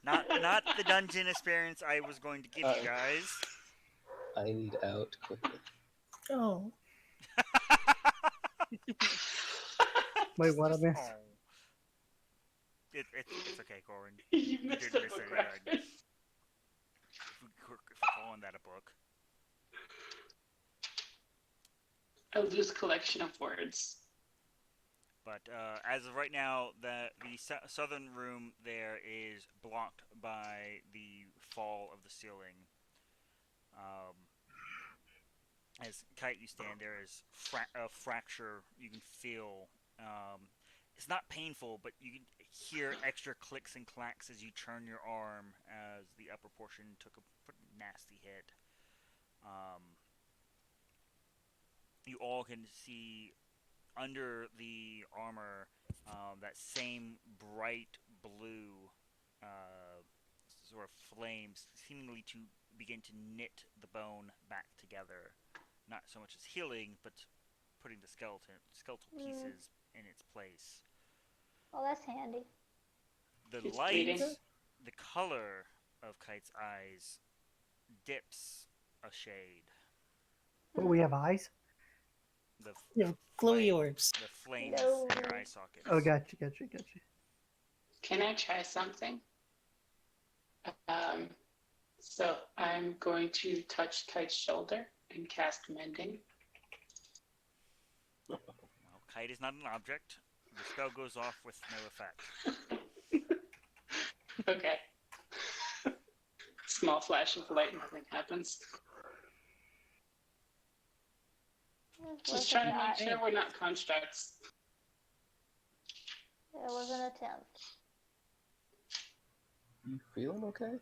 not the dungeon experience I was going to give you guys. I need out quickly. Oh, Wait, what I missed? Oh. It's okay, Corin. You You missed didn't the miss book anything. reference. If we're calling that a book. A loose collection of words. But as of right now, the southern room there is blocked by the fall of the ceiling. Um, as Kite, you stand there is a fracture you can feel. It's not painful, but you can hear extra clicks and clacks as you turn your arm as the upper portion took a pretty nasty hit. You all can see under the armor that same bright blue uh, sort of flames, seemingly to begin to knit the bone back together. Not so much as healing, but putting the skeletal pieces in its place. Oh, that's handy. The It's light, bleeding. the color of Kite's eyes dips a shade. But we have eyes. The yeah, glowy orbs. the flames No. in your eye sockets. Oh, gotcha. Can I try something? So I'm going to touch Kite's shoulder and cast Mending. Well, Kite is not an object. The spell goes off with no effect. Okay. Small flash of light, nothing happens. Just trying to make sure we're not constructs. It was an attempt. You feeling okay?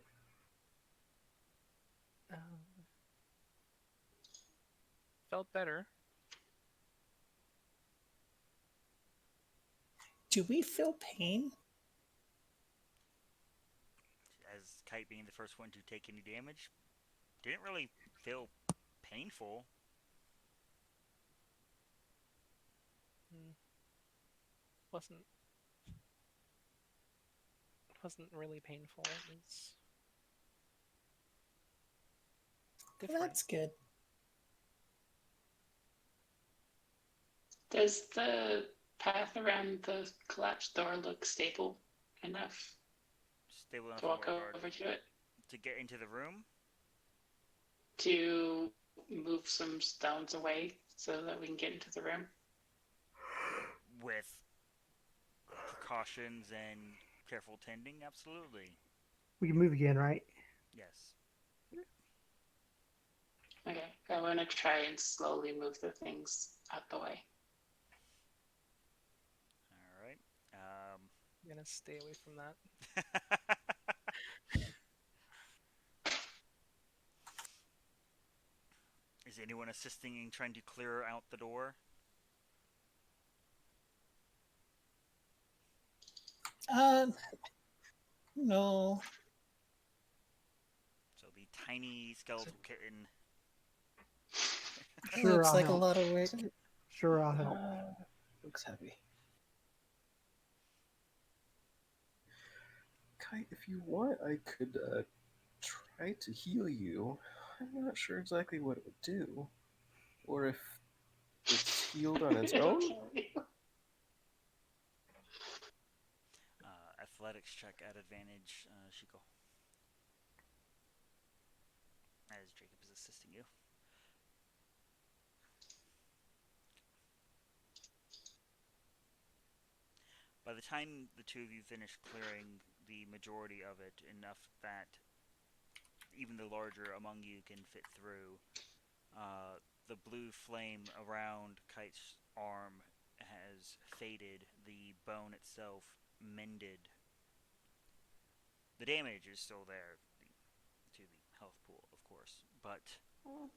Felt better. Do we feel pain? As Kite being the first one to take any damage, didn't really feel painful. Wasn't really painful. It was Well, different. that's good. Does the path around the collapsed door look stable enough Stable enough to walk to work over to it? to get into the room. To move some stones away so that we can get into the room? With precautions and careful tending, absolutely. We can move again, right? Yes. Okay, I want to try and slowly move the things out the way. All right. I'm gonna stay away from that. Is Is anyone assisting in trying to clear out the door? Uh, no. So the tiny skeletal kitten. It Sure, looks I'll like a help. lot of work. Sure, I'll help. Looks heavy. Kite, if you want, I could try to heal you. I'm not sure exactly what it would do. Or if it's healed on its own. Athletics check at advantage, Shiko. As Jacob is assisting you. By the time the two of you finish clearing the majority of it, enough that even the larger among you can fit through, the blue flame around Kite's arm has faded, the bone itself mended. The damage is still there to the health pool, of course, but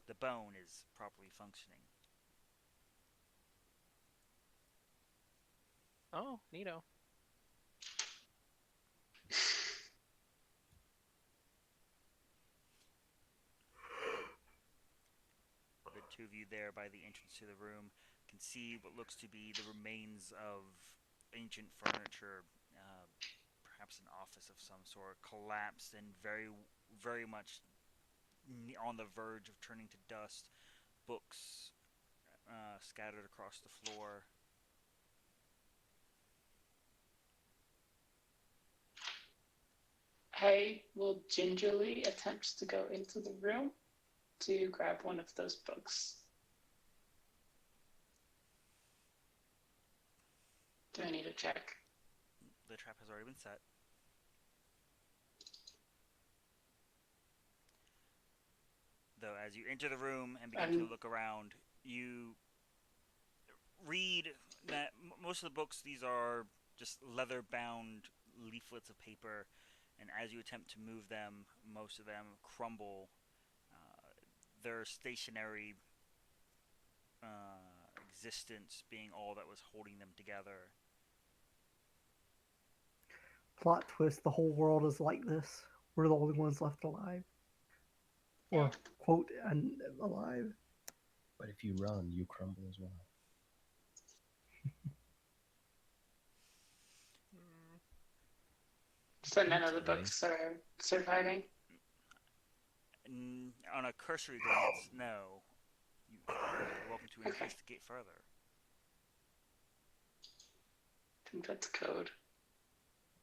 the bone is properly functioning. Oh, neato. The two of you there by the entrance to the room can see what looks to be the remains of ancient furniture, perhaps an office of some sort, collapsed and very, very much on the verge of turning to dust. Books scattered across the floor. I will gingerly attempt to go into the room to grab one of those books. Do I need a check? The trap has already been set. Though, as you enter the room and begin to look around, you read that most of the books, these are just leather-bound leaflets of paper, and as you attempt to move them, most of them crumble. Their stationary existence being all that was holding them together. Plot twist: the whole world is like this. We're the only ones left alive, or quote, alive. But if you run, you crumble as well. So none of the books are surviving? On a cursory glance, no. You're welcome to investigate further. I think that's code.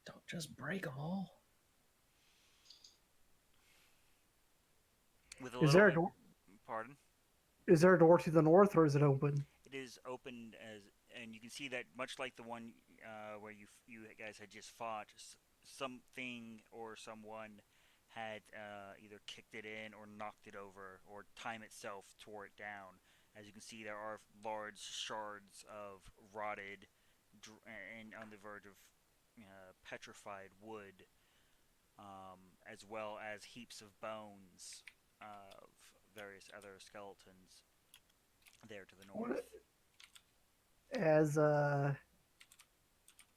Don't just break them all. With a Is there a little, door? pardon? Is there a door to the north, or is it open? It is open and you can see that much like the one where you guys had just fought, something or someone had either kicked it in or knocked it over, or time itself tore it down. As you can see, there are large shards of rotted and on the verge of petrified wood, as well as heaps of bones of various other skeletons there to the north. As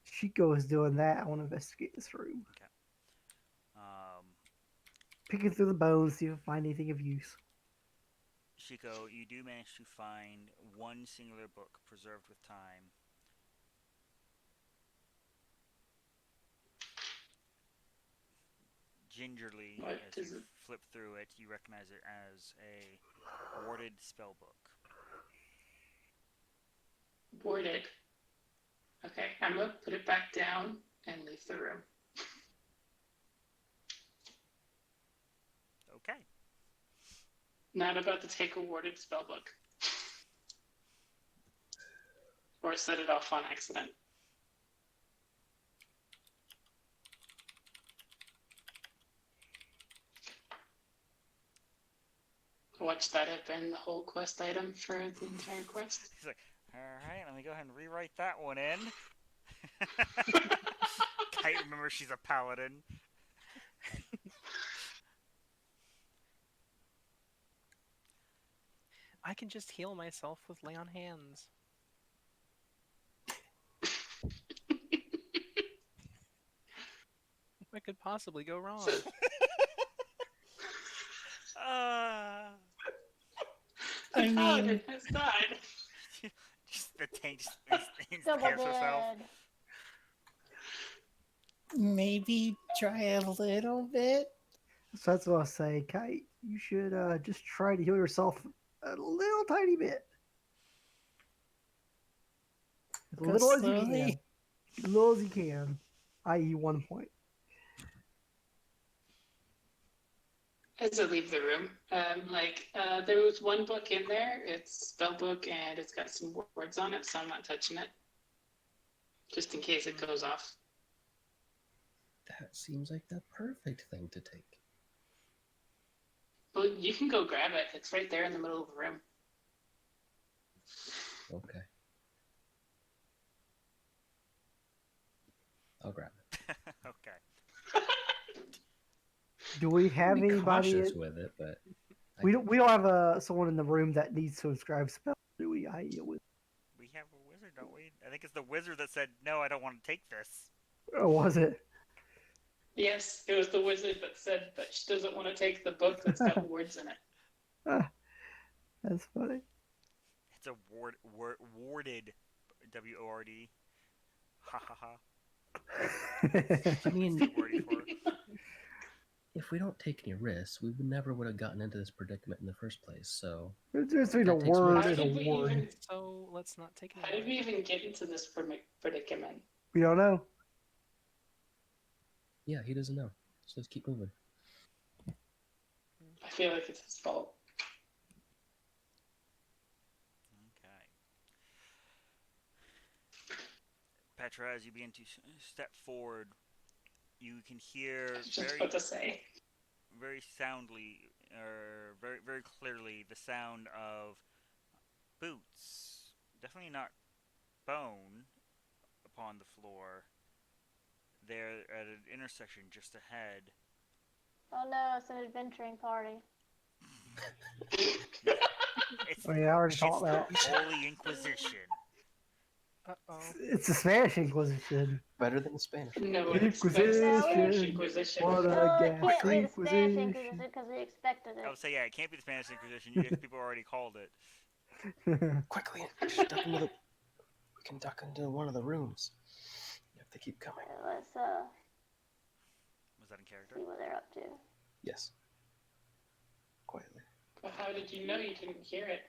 Chico is doing that, I want to investigate this room. Okay. Picking through the bones, see if I find anything of use. Shiko, you do manage to find one singular book preserved with time. Gingerly, What as is you it? flip through it, you recognize it as a warded spell book. Boarded. Okay, I'm gonna put it back down and leave the room. Okay. Not about to take a warded spellbook. Or set it off on accident. Watch that have been the whole quest item for the entire quest. He's like, alright, let me go ahead and rewrite that one in. Kite remembers she's a paladin. I can just heal myself with lay on hands. What could possibly go wrong? Ah. The I paladin mean, has died. Just the tank just Double cares herself. dead. maybe try a little bit. So that's what I say, Kite. You should just try to heal yourself a little tiny bit. As Go little as you slowly. can. As little as you can. I.e., 1 point. As I leave the room, there was one book in there. It's spell book and it's got some words on it, so I'm not touching it, just in case it goes off. That seems like the perfect thing to take. Well, you can go grab it. It's right there in the middle of the room. Okay. I'll grab it. Okay. Do we have Be anybody? cautious with it, but We don't have someone in the room that needs to inscribe spell, do we? I.e., a wizard. We have a wizard, don't we? I think it's the wizard that said, "No, I don't want to take this." Or was it? Yes, it was the wizard that said that she doesn't want to take the book that's got words in it. That's funny. It's a warded, W-O-R-D. Ha ha ha. I mean, That's the wordy for it. if we don't take any risks, we never would have gotten into this predicament in the first place. So It's just between a That takes word work. and How a did we word. even? So let's not take How any did we risks. even get into this predicament? We don't know. yeah, he doesn't know. So let's keep moving. I feel like it's his fault. Okay. Petra, as you begin to step forward, you can hear I was just about to say. very soundly, or very, very clearly, the sound of boots. Definitely not bone upon the floor. They're at an intersection just ahead. Oh no, it's an adventuring party. It's, Oh, yeah, I already it's thought the that. Holy Inquisition. Uh-oh. It's the Spanish Inquisition. Better than the Spanish. No one expects the Inquisition. Spanish Inquisition. What No, a it can't be the Spanish Inquisition. Inquisition because we expected I it. would say, yeah, it can't be the Spanish Inquisition if people already called it. Quickly, just duck into the. We can duck into one of the rooms if they keep coming. Let's Was that in character? see what they're up to. Yes. Quietly. But how did you know you didn't hear it?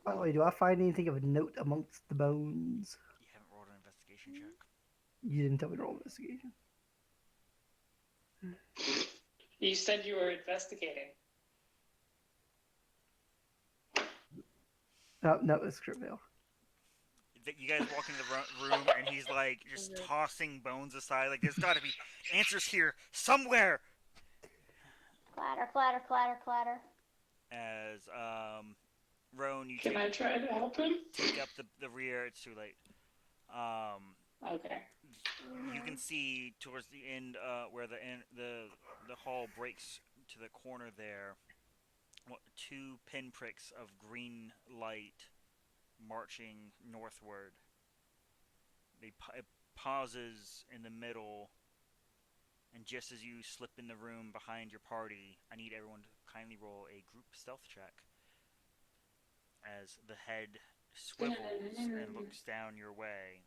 By the way, do I find anything of note amongst the bones? You haven't rolled an investigation check. You didn't tell me to roll investigation. You said you were investigating. No, it's Scriptvale. You guys walk into the room and he's like just tossing bones aside. Like, there's got to be answers here somewhere. Clatter, clatter, clatter, clatter. As Roan, you Can I try to help him? take up the rear. It's too late. Okay. You can see towards the end where the hall breaks to the corner there. Two pinpricks of green light marching northward. It pauses in the middle, and just as you slip in the room behind your party, I need everyone to kindly roll a group stealth check. As the head swivels and looks down your way.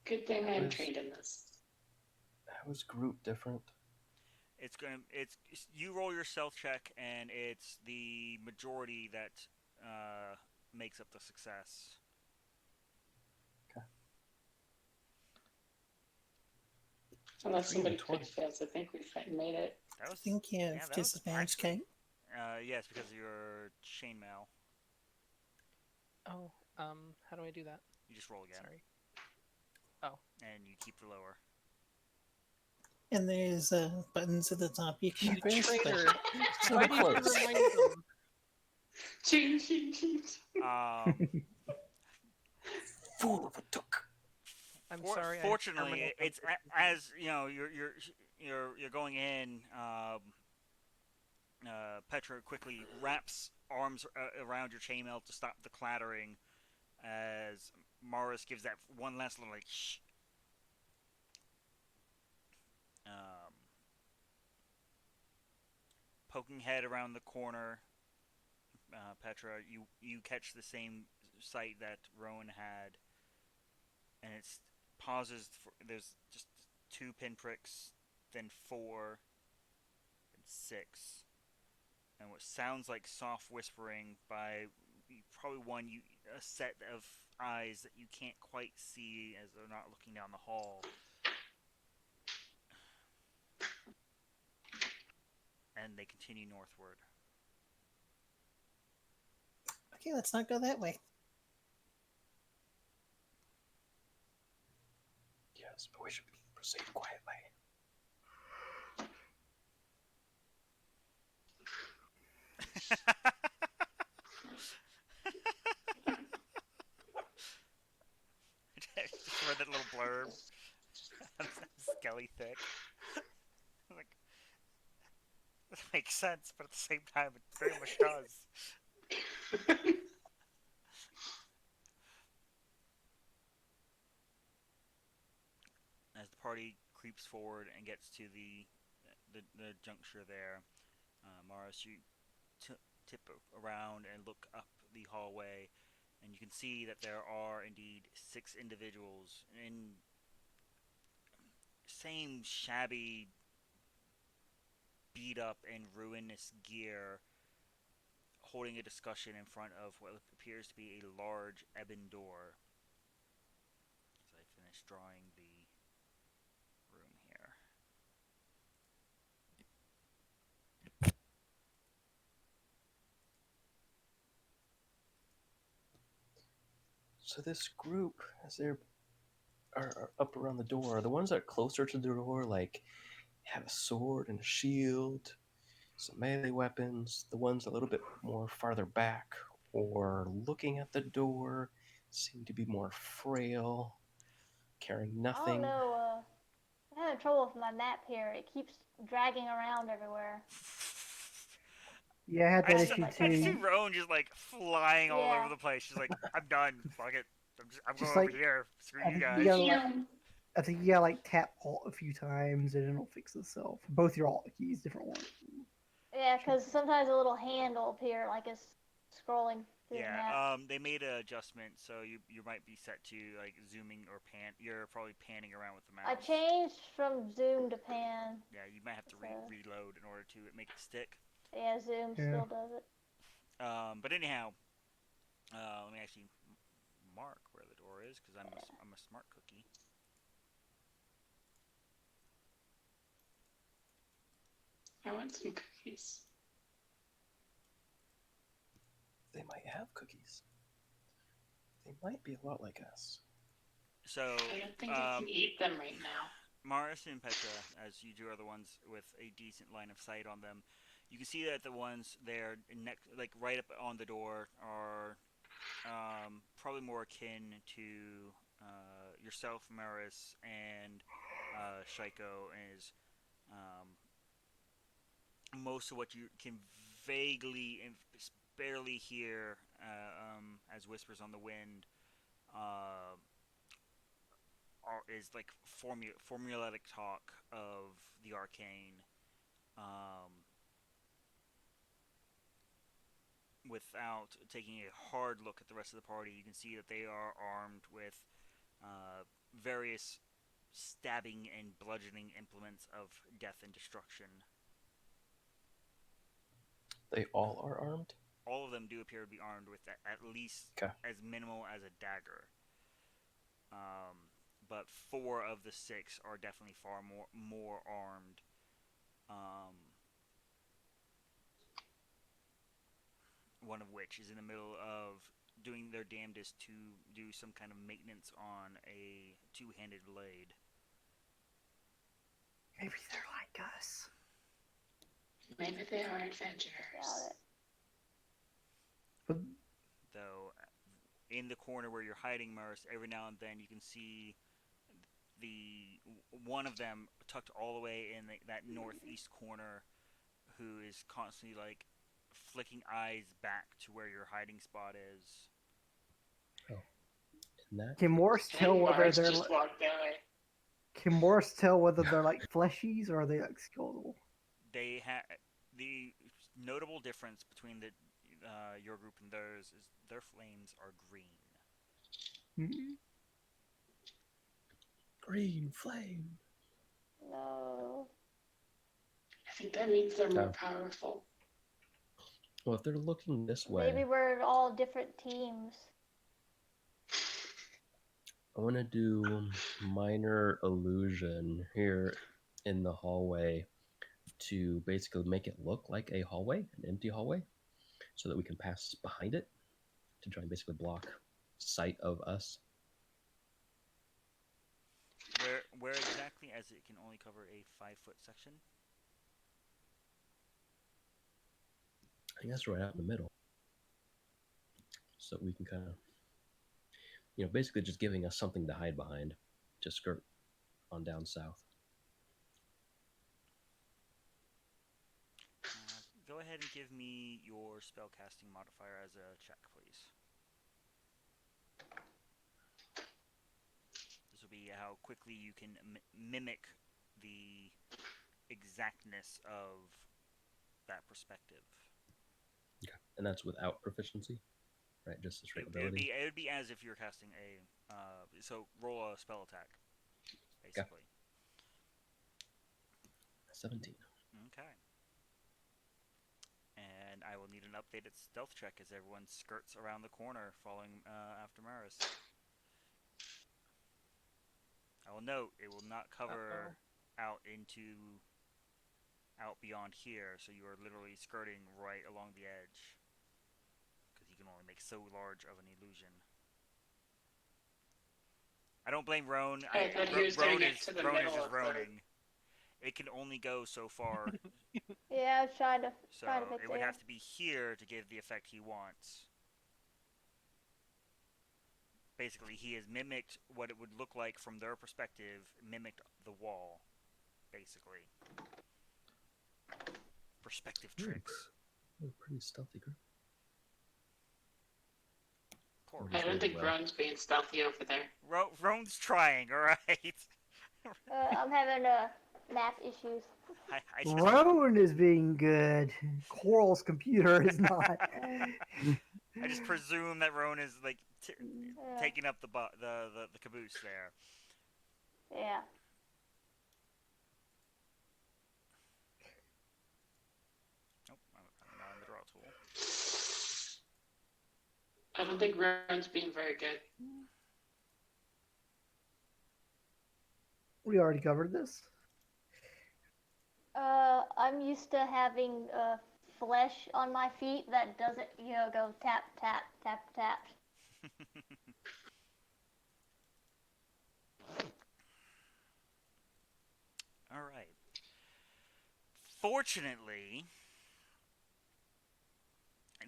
Good thing I'm trained in this. How is group different? It's you roll your stealth check, and it's the majority that makes up the success. Okay. Unless somebody 20. quick fails, I think we made it. That I was think you have that was disadvantage, actually- Kate. yes, because of your chainmail. Oh, how do I do that? You just roll again. Sorry. And you keep the lower. And there's buttons at the top you can You press. but- traitor! So Why did you close. remind them? Cheat. Fool of a duck. I'm sorry. Fortunately, it's as you know, you're going in. Petra quickly wraps arms around your chainmail to stop the clattering as Morris gives that one last little like shh. Um, Poking head around the corner, Petra, you catch the same sight that Rowan had, and it's pauses. There's just two pinpricks, then four, and six, and what sounds like soft whispering by probably a set of eyes that you can't quite see as they're not looking down the hall. And they continue northward. Okay, let's not go that way. Yes, but we should proceed quietly. Just read that little blurb. Skelly thick. Like, that makes sense, but at the same time, it very much does. As the party creeps forward and gets to the juncture there, Morris, you tip around and look up the hallway, and you can see that there are indeed 6 individuals in same shabby, beat up, and ruinous gear, holding a discussion in front of what appears to be a large ebon door. As I finish drawing the room here. So this group, as they're are up around the door, are the ones that are closer to the door, like have a sword and a shield, some melee weapons. The ones a little bit more farther back or looking at the door seem to be more frail, carrying I don't nothing. know. I'm having trouble with my map here. It keeps dragging around everywhere. Yeah, I had that That's issue my I just see too. touchpad. Roan just like flying all over Yeah. the place. She's like, I'm done. Fuck it. I'm going Just over like here. Screw I you think you guys. gotta like I think you gotta like tap alt a few times and it'll fix itself. Both your alt keys, different ones. Yeah, because sometimes a little hand will appear like it's scrolling through the Yeah, map. they made an adjustment, so you might be set to like zooming or pan. You're probably panning around with the I mouse. changed from zoom to pan. Yeah, you might have to So, reload in order to make it stick. yeah, zoom Yeah. still does it. But anyhow, let me actually mark where the door is because I'm a smart cookie. I want some cookies. They might have cookies. They might be a lot like us. So, I don't think I can eat them right now. Morris and Petra, as you two are the ones with a decent line of sight on them, you can see that the ones there, like right up on the door, are probably more akin to yourself, Maris, and Shaiko, is um, most of what you can vaguely and barely hear as whispers on the wind uh, is like formulaic talk of the arcane. Um, Without taking a hard look at the rest of the party, you can see that they are armed with various stabbing and bludgeoning implements of death and destruction. They all are armed? All of them do appear to be armed with at least Okay. as minimal as a dagger. But 4 of the 6 are definitely far more armed. Um, one of which is in the middle of doing their damnedest to do some kind of maintenance on a 2-handed blade. Maybe they're like us. Maybe they are Got adventurers. it. But Though, in the corner where you're hiding, Merce, every now and then you can see the one of them tucked all the way in that northeast corner, who is constantly like flicking eyes back to where your hiding spot is. In that Can Morse And tell whether Mars they're just walked that way. can Morse tell whether they're like fleshies or are they like skeletal? They have the notable difference between the your group and theirs is their flames are green. Hmm. green flame. No. I think that means they're more Oh. powerful. Well, if they're looking this way, Maybe we're all different teams. I want to do minor illusion here in the hallway to basically make it look like a hallway, an empty hallway, so that we can pass behind it to try and basically block sight of us. Where exactly, as it can only cover a 5-foot section? I guess right out in the middle, so we can kind of, basically just giving us something to hide behind to skirt on down south. Go ahead and give me your spellcasting modifier as a check, please. This will be how quickly you can mimic the exactness of that perspective. Okay. And that's without proficiency, right? Just a straight ability. It would be as if you were casting a so roll a spell attack, basically. 17. Okay. And I will need an updated stealth check as everyone skirts around the corner, following after Maris. I will note it will not cover out beyond here, so you are literally skirting right along the edge, because you can only make so large of an illusion. I don't blame Roan. I thought he was doing it to the Roan is middle just of the. roaning. It can only go so far, Yeah, I was trying to so fit it would there. have to be here to give the effect he wants. Basically, he has mimicked what it would look like from their perspective, mimicked the wall, basically. Perspective tricks. We're a pretty stealthy group. Poor I don't think well. Ron's being stealthy over there. Roan's trying, alright? I'm having math issues. I just Roan is being good. Coral's computer is not. I just presume that Roan is like Yeah. taking up the caboose there. Yeah. Oh, I'm not on the draw tool. I don't think Ron's being very good. We already covered this. I'm used to having flesh on my feet that doesn't, go tap, tap, tap, tap. All right. Fortunately,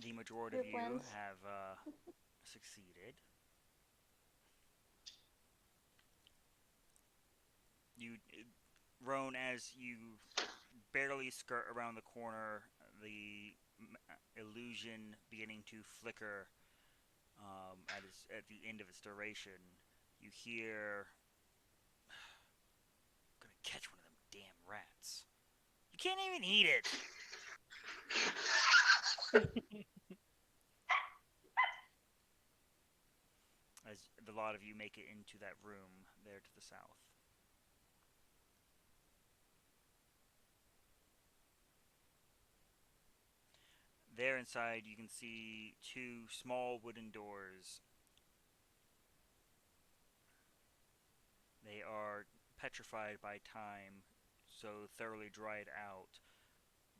the majority of Group you wins. have succeeded. Roan, as you barely skirt around the corner, the illusion beginning to flicker at the end of its duration, you hear, I'm gonna catch one of them damn rats. You can't even eat it. As the lot of you make it into that room there to the south. There inside, you can see two small wooden doors. They are petrified by time, so thoroughly dried out.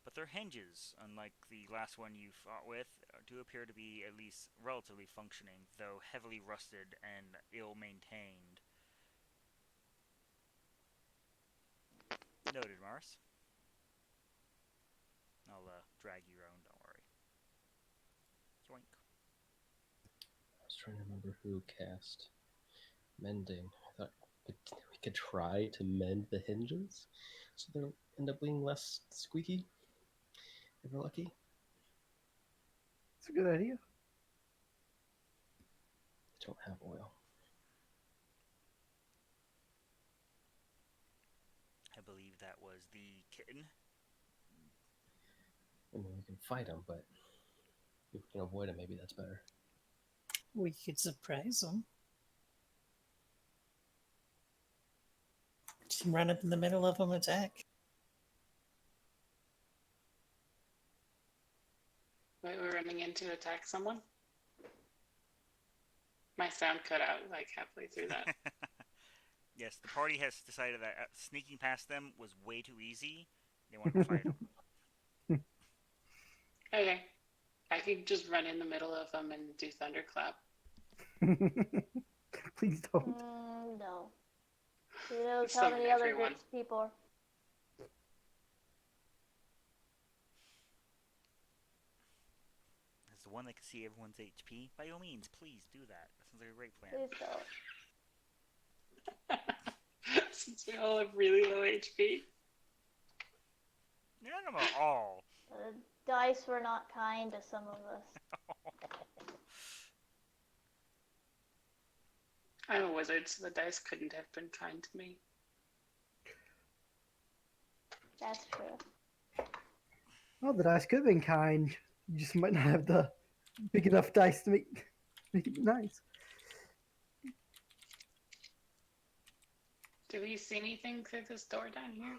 But their hinges, unlike the last one you fought with, do appear to be at least relatively functioning, though heavily rusted and ill-maintained. Noted, Mars. I'll drag you around, don't worry. Yoink. I was trying to remember who cast mending. I thought we could try to mend the hinges so they'll end up being less squeaky. If we're lucky. It's a good idea. I don't have oil. I believe that was the kitten. I mean, we can fight them, but if we can avoid them, maybe that's better. We could surprise them. Just run up in the middle of them, attack. Wait, we're running in to attack someone? My sound cut out like halfway through that. Yes, the party has decided that sneaking past them was way too easy. They want to fight them. Okay. I could just run in the middle of them and do thunderclap. Please don't. No. Who knows how Summon many other everyone. groups of people are. As the one that can see everyone's HP, by all means, please do that. That sounds like a great plan. Please don't. Since we all have really low HP. None of them are all. The dice were not kind to some of us. I'm a wizard, so the dice couldn't have been kind to me. That's true. Well, the dice could have been kind. You just might not have the big enough dice to make it nice. Do we see anything through this door down here?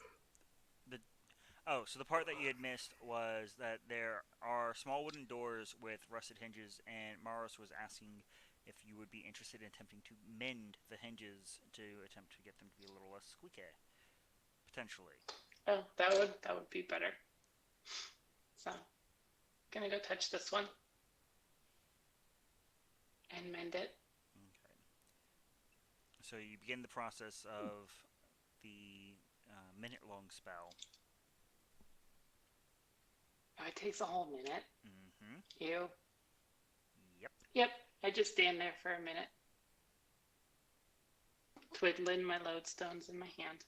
Oh, so the part that you had missed was that there are small wooden doors with rusted hinges, and Maros was asking if you would be interested in attempting to mend the hinges to attempt to get them to be a little less squeaky, potentially. Oh, that would be better. So, gonna go touch this one and mend it. Okay. So you begin the process of the minute-long spell. Oh, it takes a whole minute. Mm-hmm. Ew. Yep. Yep. I just stand there for a minute, twiddling my lodestones in my hand.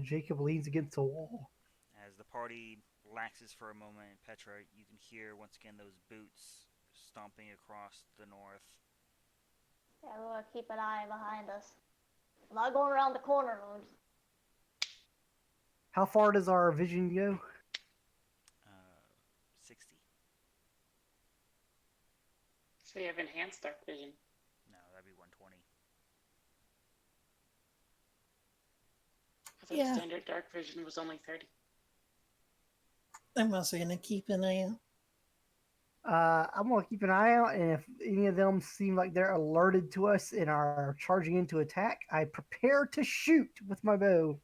Jacob leans against the wall. As the party relaxes for a moment, Petra, you can hear once again those boots stomping across the north. Yeah, we want to keep an eye behind us. I'm not going around the corner. I'm just... How far does our vision go? 60. So you have enhanced dark vision. No, that'd be 120. I thought Yeah. standard dark vision was only 30. I'm also gonna keep an eye out. I'm gonna keep an eye out, and if any of them seem like they're alerted to us and are charging into attack, I prepare to shoot with my bow.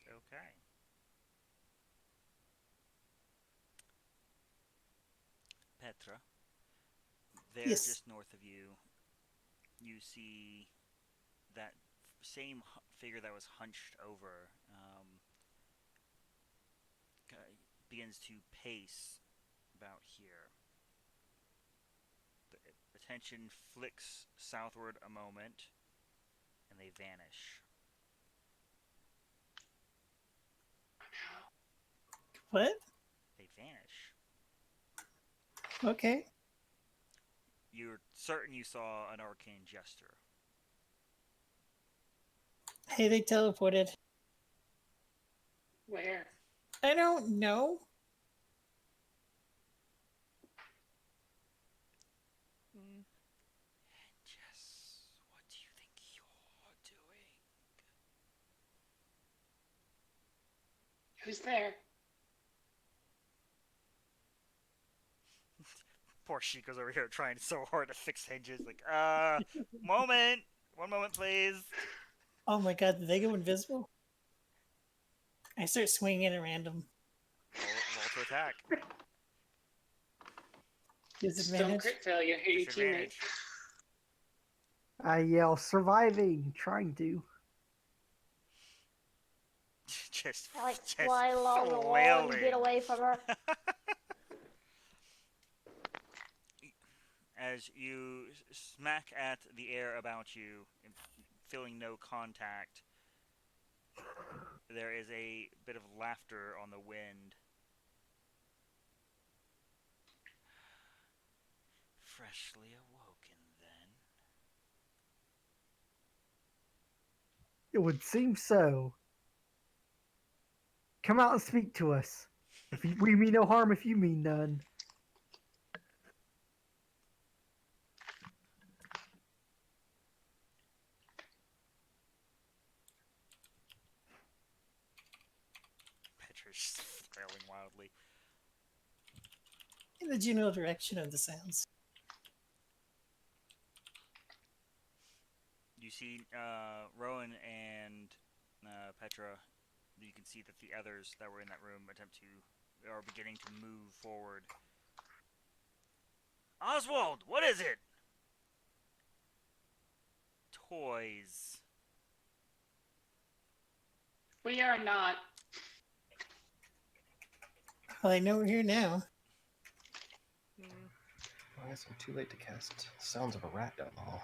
Okay. Petra, there Yes. just north of you, you see that same figure that was hunched over begins to pace about here. The attention flicks southward a moment, and they vanish. What? They vanish. Okay. You're certain you saw an arcane jester. Hey, they teleported. Where? I don't know. Yes. What do you think you're doing? Who's there? Poor Chico's over here trying so hard to fix hinges. Like, moment. One moment, please. Oh my god, did they go invisible? I start swinging at random. Roll to attack. Just don't Disadvantage. crit failure. Hit your teammate. Disadvantage. I yell, surviving, trying to. just, I like just fly along the wall and get flailing. away from her. as you smack at the air about you, feeling no contact, there is a bit of laughter on the wind. Freshly awoken, then. It would seem so. Come out and speak to us. We mean no harm if you mean none. Petra's flailing wildly. In the general direction of the sounds. You see Rowan and Petra. You can see that the others that were in that room are beginning to move forward. Oswald, what is it? Toys. We are not. Well, I know we're here now. I guess I'm too late to cast Sounds of a Rat down the hall.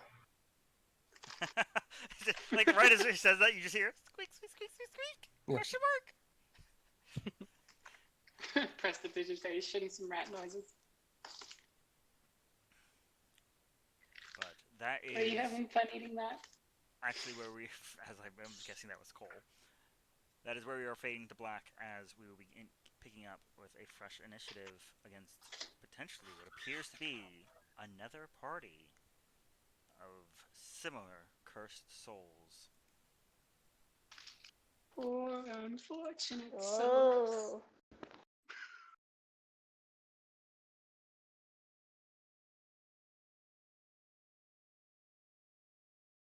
Like right as he says that, you just hear squeak, squeak, squeak, squeak, squeak. Yeah. Question mark. Prestidigitation, some rat noises. But that is Are you having fun eating that? actually where we, as I'm guessing that was Cole. That is where we are fading to black as we will be picking up with a fresh initiative against potentially what appears to be another party of similar cursed souls. Poor unfortunate souls. Oh.